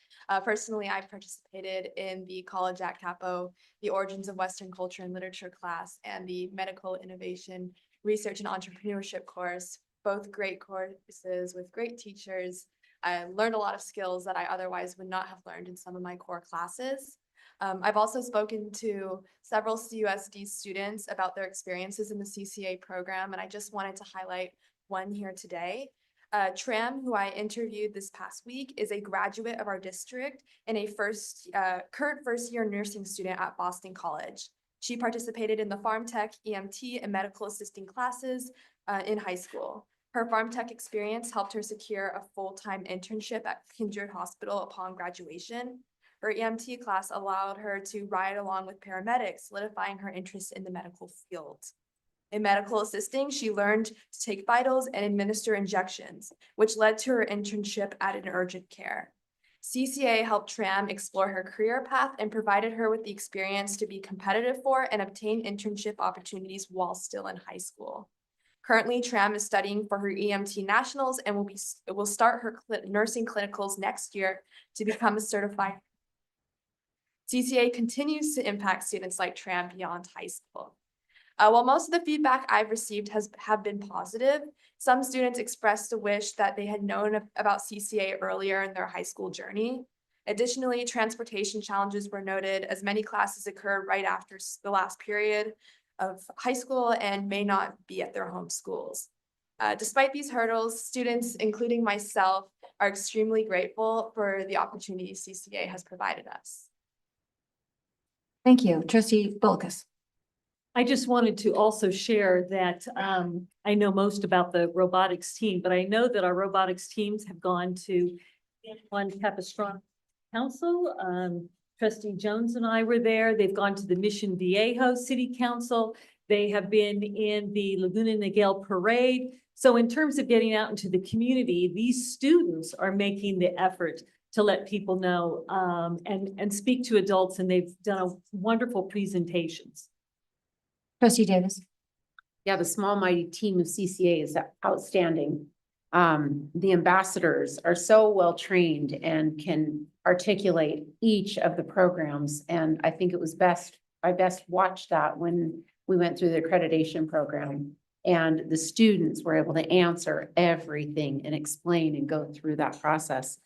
Personally, I participated in the College at Capo, the Origins of Western Culture and Literature class, and the Medical Innovation Research and Entrepreneurship course, both great courses with great teachers. I learned a lot of skills that I otherwise would not have learned in some of my core classes. I've also spoken to several CUSD students about their experiences in the CCA program, and I just wanted to highlight one here today. Tram, who I interviewed this past week, is a graduate of our district and a current first-year nursing student at Boston College. She participated in the Pharm Tech, EMT, and medical assisting classes in high school. Her Pharm Tech experience helped her secure a full-time internship at Kindred Hospital upon graduation. Her EMT class allowed her to ride along with paramedics, solidifying her interest in the medical field. In medical assisting, she learned to take vitals and administer injections, which led to her internship at an urgent care. CCA helped Tram explore her career path and provided her with the experience to be competitive for and obtain internship opportunities while still in high school. Currently, Tram is studying for her EMT nationals and will start her nursing clinicals next year to become a certified. CCA continues to impact students like Tram beyond high school. While most of the feedback I've received have been positive, some students expressed a wish that they had known about CCA earlier in their high school journey. Additionally, transportation challenges were noted, as many classes occur right after the last period of high school and may not be at their home schools. Despite these hurdles, students, including myself, are extremely grateful for the opportunity CCA has provided us. Thank you. Trustee Bolkus. I just wanted to also share that I know most about the robotics team, but I know that our robotics teams have gone to Juan Capistrano Council. Trustee Jones and I were there. They've gone to the Mission Viejo City Council. They have been in the Laguna Niguel Parade. So in terms of getting out into the community, these students are making the effort to let people know and speak to adults, and they've done a wonderful presentations. Trustee Davis. Yeah, the small mighty team of CCA is outstanding. The ambassadors are so well trained and can articulate each of the programs. And I think it was I best watched that when we went through the accreditation program, and the students were able to answer everything and explain and go through that process.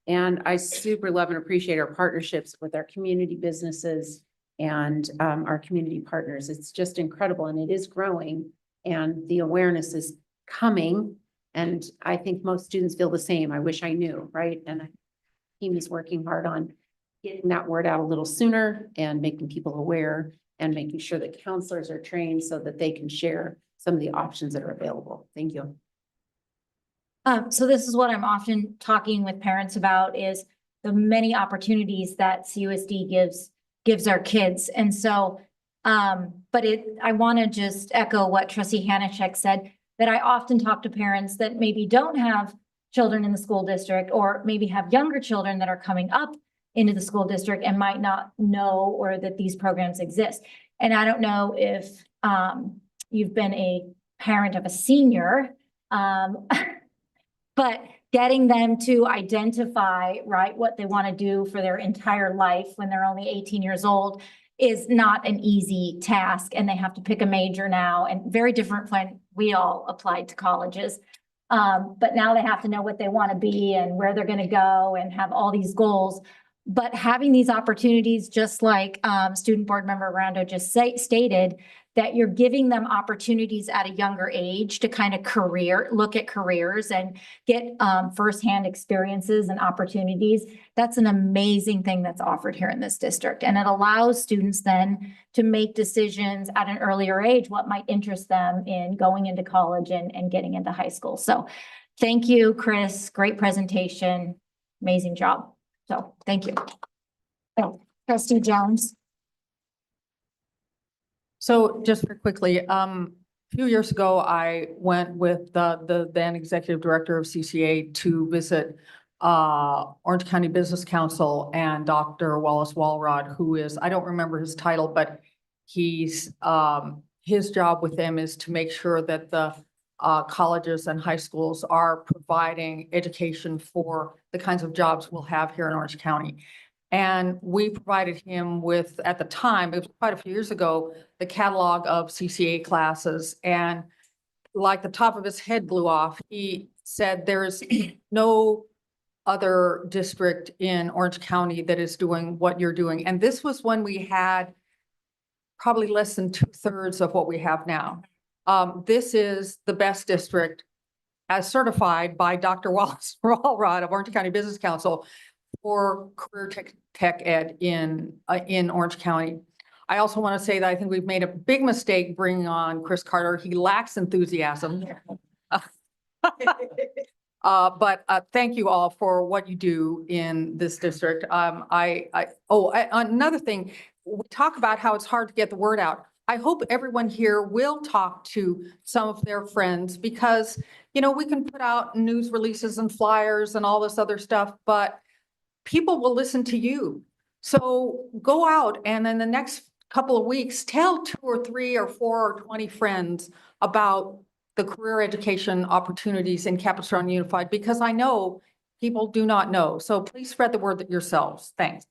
And I super love and appreciate our partnerships with our community businesses and our community partners. It's just incredible, and it is growing, and the awareness is coming. And I think most students feel the same. I wish I knew, right? And the team is working hard on getting that word out a little sooner and making people aware and making sure that counselors are trained so that they can share some of the options that are available. Thank you. So this is what I'm often talking with parents about is the many opportunities that CUSD gives our kids. And so, I want to just echo what Trustee Hanachek said, that I often talk to parents that maybe don't have children in the school district, or maybe have younger children that are coming up into the school district and might not know or that these programs exist. And I don't know if you've been a parent of a senior, but getting them to identify, right, what they want to do for their entire life when they're only 18 years old is not an easy task, and they have to pick a major now, and very different when we all applied to colleges. But now they have to know what they want to be and where they're going to go and have all these goals. But having these opportunities, just like Student Board Member Rando just stated, that you're giving them opportunities at a younger age to kind of look at careers and get firsthand experiences and opportunities. That's an amazing thing that's offered here in this district. And it allows students then to make decisions at an earlier age, what might interest them in going into college and getting into high school. So thank you, Chris. Great presentation. Amazing job. So thank you. Oh, Trustee Jones. So just very quickly, a few years ago, I went with the then executive director of CCA to visit Orange County Business Council and Dr. Wallace Walrod, who is, I don't remember his title, but he's his job with them is to make sure that the colleges and high schools are providing education for the kinds of jobs we'll have here in Orange County. And we provided him with, at the time, it was quite a few years ago, the catalog of CCA classes. And like the top of his head blew off, he said there's no other district in Orange County that is doing what you're doing. And this was when we had probably less than 2/3 of what we have now. This is the best district as certified by Dr. Wallace Walrod of Orange County Business Council for career tech ed in Orange County. I also want to say that I think we've made a big mistake bringing on Chris Carter. He lacks enthusiasm. But thank you all for what you do in this district. Another thing, we talk about how it's hard to get the word out. I hope everyone here will talk to some of their friends, because, you know, we can put out news releases and flyers and all this other stuff, but people will listen to you. So go out and in the next couple of weeks, tell 2 or 3 or 4 or 20 friends about the career education opportunities in Capistrano Unified, because I know people do not know. So please spread the word yourselves. Thanks.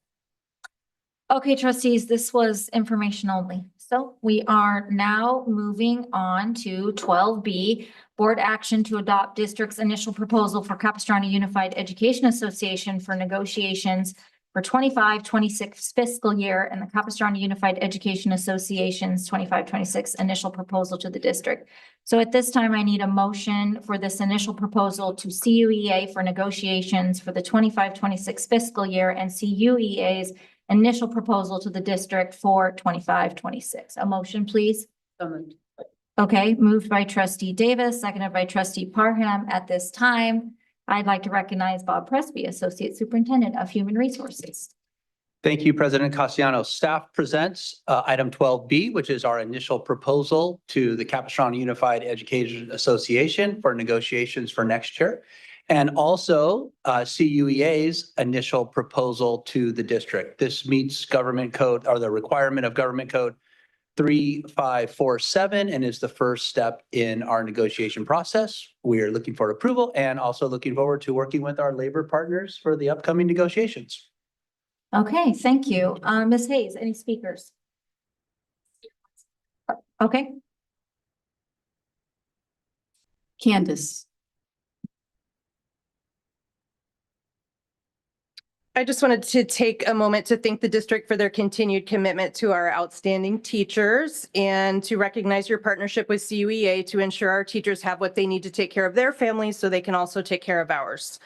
Okay, trustees, this was information only. So we are now moving on to 12B, board action to adopt district's initial proposal for Capistrano Unified Education Association for negotiations for 25-26 fiscal year and the Capistrano Unified Education Association's 25-26 initial proposal to the district. So at this time, I need a motion for this initial proposal to CUEA for negotiations for the 25-26 fiscal year and CUEA's initial proposal to the district for 25-26. A motion, please. So moved. Okay, moved by trustee Davis, seconded by trustee Parham. At this time, I'd like to recognize Bob Presby, Associate Superintendent of Human Resources. Thank you, President Castellanos. Staff presents item 12B, which is our initial proposal to the Capistrano Unified Education Association for negotiations for next year, and also CUEA's initial proposal to the district. This meets government code, or the requirement of government code 3547, and is the first step in our negotiation process. We are looking for approval and also looking forward to working with our labor partners for the upcoming negotiations. Okay, thank you. Ms. Hayes, any speakers? Okay. Candace. I just wanted to take a moment to thank the district for their continued commitment to our outstanding teachers and to recognize your partnership with CUEA to ensure our teachers have what they need to take care of their families so they can also take care of ours.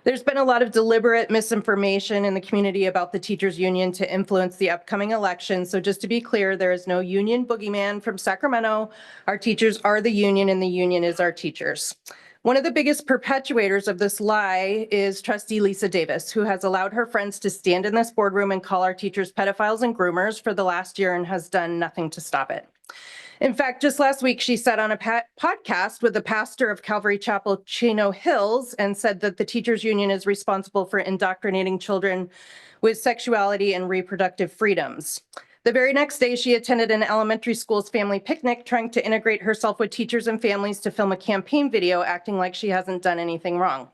There's been a lot of deliberate misinformation in the community about the teachers union to influence the upcoming election. So just to be clear, there is no union boogeyman from Sacramento. Our teachers are the union and the union is our teachers. One of the biggest perpetuators of this lie is trustee Lisa Davis, who has allowed her friends to stand in this boardroom and call our teachers pedophiles and groomers for the last year and has done nothing to stop it. In fact, just last week, she sat on a podcast with the pastor of Calvary Chapel, Chino Hills, and said that the teachers union is responsible for indoctrinating children with sexuality and reproductive freedoms. The very next day, she attended an elementary school's family picnic, trying to integrate herself with teachers and families to film a campaign video, acting like she hasn't done anything wrong.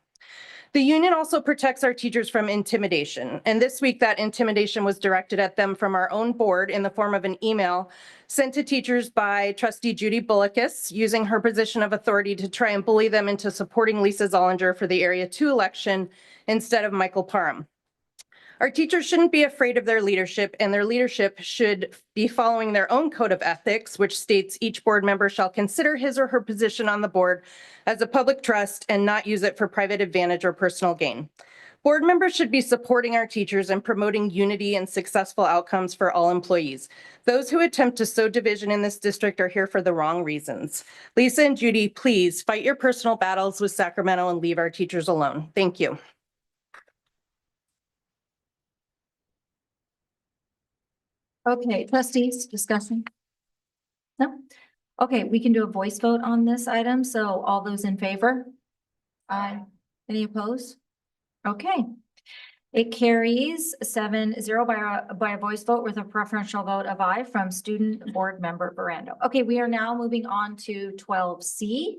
The union also protects our teachers from intimidation. And this week, that intimidation was directed at them from our own board in the form of an email sent to teachers by trustee Judy Bullicus, using her position of authority to try and bully them into supporting Lisa Zollinger for the Area 2 election instead of Michael Parham. Our teachers shouldn't be afraid of their leadership, and their leadership should be following their own code of ethics, which states each board member shall consider his or her position on the board as a public trust and not use it for private advantage or personal gain. Board members should be supporting our teachers and promoting unity and successful outcomes for all employees. Those who attempt to sow division in this district are here for the wrong reasons. Lisa and Judy, please fight your personal battles with Sacramento and leave our teachers alone. Thank you. Okay, trustees, discussing? No? Okay, we can do a voice vote on this item. So all those in favor? Aye. Any opposed? Okay. It carries 7-0 by a voice vote with a preferential vote of aye from student board member Barando. Okay, we are now moving on to 12C.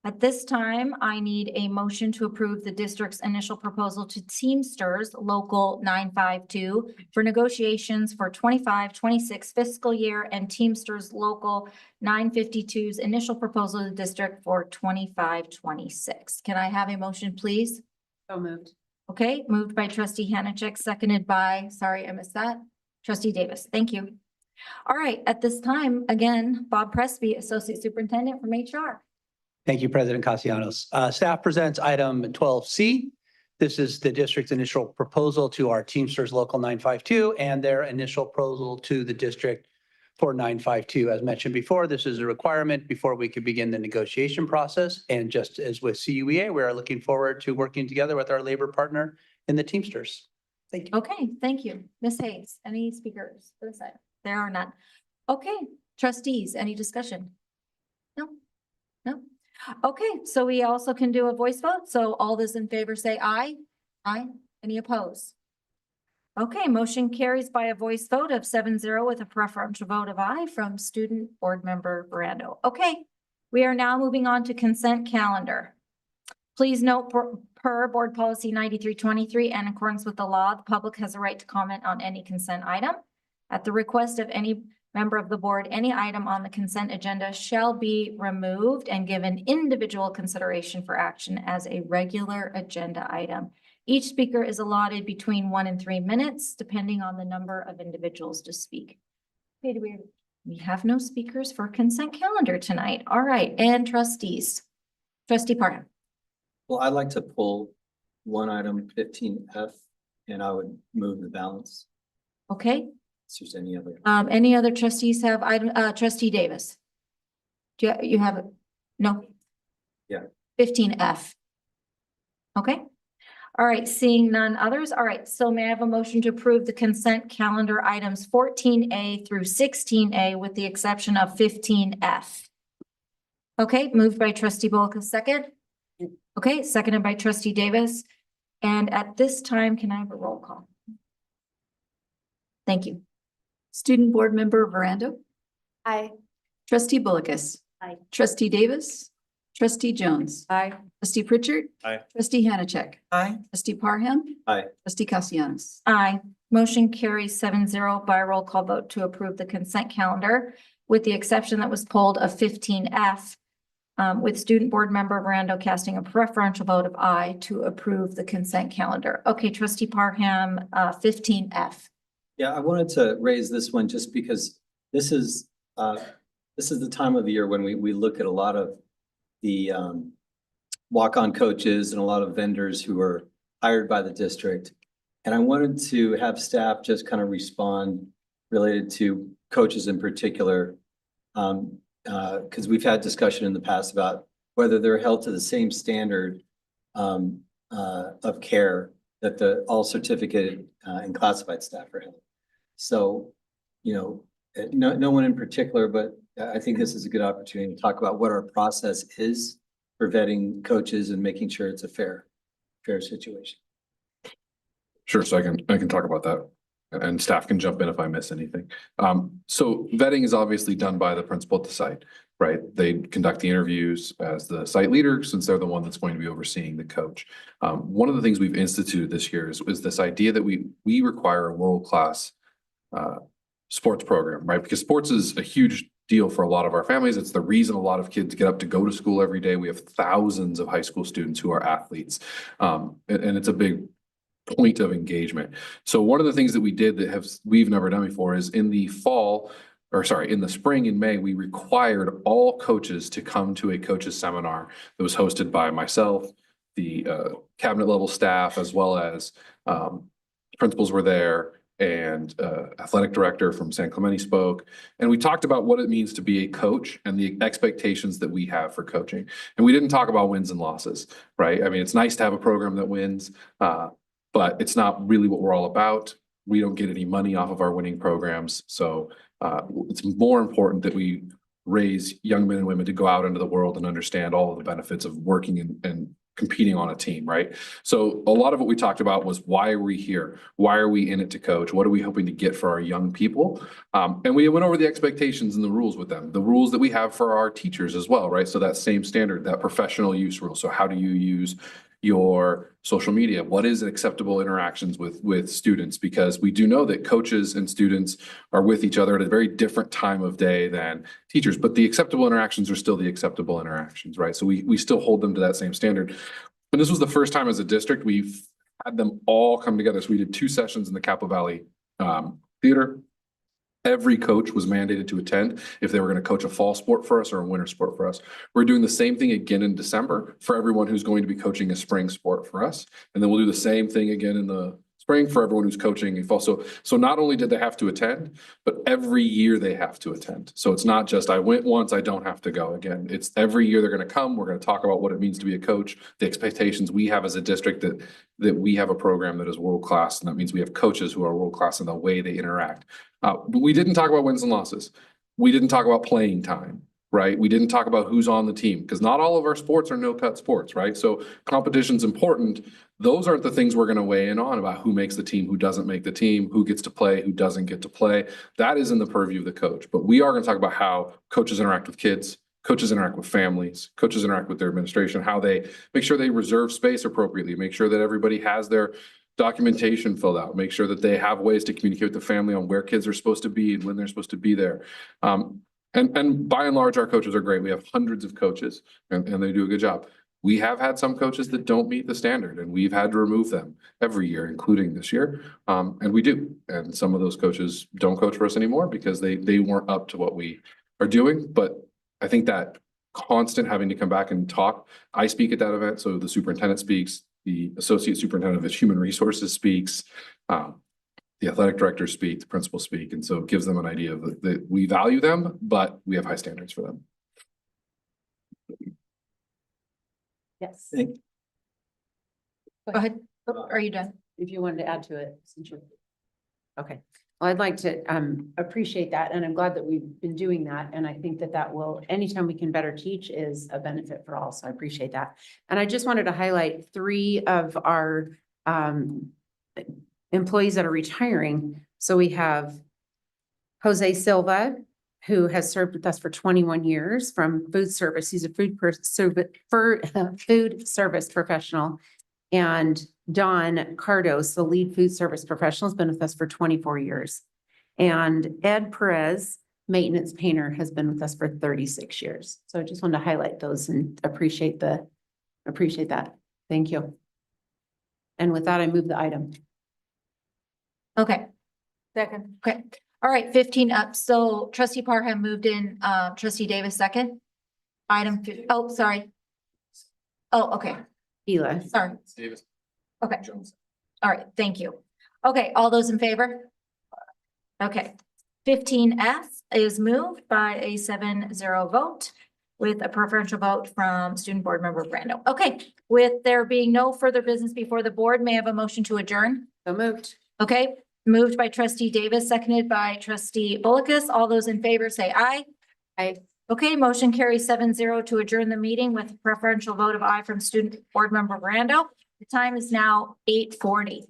At this time, I need a motion to approve the district's initial proposal to Teamsters Local 952 for negotiations for 25-26 fiscal year and Teamsters Local 952's initial proposal to the district for 25-26. Can I have a motion, please? So moved. Okay, moved by trustee Hanachek, seconded by, sorry, I missed that, trustee Davis. Thank you. All right, at this time, again, Bob Presby, Associate Superintendent from HR. Thank you, President Castellanos. Staff presents item 12C. This is the district's initial proposal to our Teamsters Local 952 and their initial proposal to the district for 952. As mentioned before, this is a requirement before we could begin the negotiation process. And just as with CUEA, we are looking forward to working together with our labor partner in the Teamsters. Thank you. Okay, thank you. Ms. Hayes, any speakers for this item? There are none. Okay, trustees, any discussion? No? No? Okay, so we also can do a voice vote. So all those in favor say aye. Aye. Any opposed? Okay, motion carries by a voice vote of 7-0 with a preferential vote of aye from student board member Barando. Okay, we are now moving on to consent calendar. Please note per board policy 9323 and in accordance with the law, the public has a right to comment on any consent item. At the request of any member of the board, any item on the consent agenda shall be removed and given individual consideration for action as a regular agenda item. Each speaker is allotted between 1 and 3 minutes, depending on the number of individuals to speak. Okay, we have no speakers for consent calendar tonight. All right, and trustees. Trustee Parham. Well, I'd like to pull one item 15F and I would move the balance. Okay. If there's Any other trustees have item, trustee Davis? Do you have it? No? Yeah. 15F. Okay. All right, seeing none others. All right, so may I have a motion to approve the consent calendar items 14A through 16A with the exception of 15F? Okay, moved by trustee Bullock, second. Okay, seconded by trustee Davis. And at this time, can I have a roll call? Thank you. Student board member Barando. Aye. Trustee Bullicus. Aye. Trustee Davis. Trustee Jones. Aye. Trustee Pritchard. Aye. Trustee Hanachek. Aye. Trustee Parham. Aye. Trustee Castellanos. Aye. Motion carries 7-0 by a roll call vote to approve the consent calendar with the exception that was pulled of 15F. with student board member Rando casting a preferential vote of aye to approve the consent calendar. Okay, trustee Parham, 15F. Yeah, I wanted to raise this one just because this is the time of year when we look at a lot of the walk-on coaches and a lot of vendors who are hired by the district. And I wanted to have staff just kind of respond related to coaches in particular. Because we've had discussion in the past about whether they're held to the same standard of care that the all certificated and classified staff are held. So, you know, no one in particular, but I think this is a good opportunity to talk about what our process is for vetting coaches and making sure it's a fair situation. Sure, so I can talk about that, and staff can jump in if I miss anything. So vetting is obviously done by the principal at the site, right? They conduct the interviews as the site leader, since they're the one that's going to be overseeing the coach. One of the things we've instituted this year is this idea that we require a world-class sports program, right? Because sports is a huge deal for a lot of our families. It's the reason a lot of kids get up to go to school every day. We have thousands of high school students who are athletes, and it's a big point of engagement. So one of the things that we did that we've never done before is in the spring in May, we required all coaches to come to a coaches seminar that was hosted by myself, the cabinet level staff, as well as principals were there, and athletic director from San Clemente spoke. And we talked about what it means to be a coach and the expectations that we have for coaching. And we didn't talk about wins and losses, right? I mean, it's nice to have a program that wins, but it's not really what we're all about. We don't get any money off of our winning programs. So it's more important that we raise young men and women to go out into the world and understand all of the benefits of working and competing on a team, right? So a lot of what we talked about was, why are we here? Why are we in it to coach? What are we hoping to get for our young people? And we went over the expectations and the rules with them, the rules that we have for our teachers as well, right? So that same standard, that professional use rule. So how do you use your social media? What is acceptable interactions with students? Because we do know that coaches and students are with each other at a very different time of day than teachers, but the acceptable interactions are still the acceptable interactions, right? So we still hold them to that same standard. And this was the first time as a district we've had them all come together. So we did 2 sessions in the Capo Valley Theater. Every coach was mandated to attend if they were going to coach a fall sport for us or a winter sport for us. We're doing the same thing again in December for everyone who's going to be coaching a spring sport for us. And then we'll do the same thing again in the spring for everyone who's coaching in fall. So not only did they have to attend, but every year they have to attend. So it's not just, I went once, I don't have to go again. It's every year they're going to come. We're going to talk about what it means to be a coach, the expectations we have as a district, that we have a program that is world-class. And that means we have coaches who are world-class in the way they interact. But we didn't talk about wins and losses. We didn't talk about playing time, right? We didn't talk about who's on the team, because not all of our sports are no-cut sports, right? So competition's important. Those aren't the things we're going to weigh in on about who makes the team, who doesn't make the team, who gets to play, who doesn't get to play. That is in the purview of the coach. But we are going to talk about how coaches interact with kids, coaches interact with families, coaches interact with their administration, how they make sure they reserve space appropriately, make sure that everybody has their documentation filled out, make sure that they have ways to communicate with the family on where kids are supposed to be and when they're supposed to be there. And by and large, our coaches are great. We have hundreds of coaches and they do a good job. We have had some coaches that don't meet the standard, and we've had to remove them every year, including this year. And we do. And some of those coaches don't coach for us anymore because they weren't up to what we are doing. But I think that constant having to come back and talk, I speak at that event. So the superintendent speaks, the associate superintendent of human resources speaks, the athletic directors speak, the principals speak. And so it gives them an idea of that we value them, but we have high standards for them. Yes. Go ahead. Are you done? If you wanted to add to it, since you're. Okay, well, I'd like to appreciate that, and I'm glad that we've been doing that. And I think that will, anytime we can better teach, is a benefit for all. So I appreciate that. And I just wanted to highlight 3 of our employees that are retiring. So we have Jose Silva, who has served with us for 21 years from food service. He's a food service professional. And Don Cardos, the lead food service professional, has been with us for 24 years. And Ed Perez maintenance painter has been with us for 36 years. So I just wanted to highlight those and appreciate that. Thank you. And with that, I move the item. Okay. Second. Okay. All right, 15 up. So trustee Parham moved in, trustee Davis second. Item, oh, sorry. Oh, okay. Eli. Sorry. Davis. Okay. All right, thank you. Okay, all those in favor? Okay. 15F is moved by a 7-0 vote with a preferential vote from student board member Brando. Okay, with there being no further business before the board, may I have a motion to adjourn? So moved. Okay, moved by trustee Davis, seconded by trustee Bullicus. All those in favor say aye. Aye. Okay, motion carries 7-0 to adjourn the meeting with a preferential vote of aye from student board member Brando. The time is now 8:40.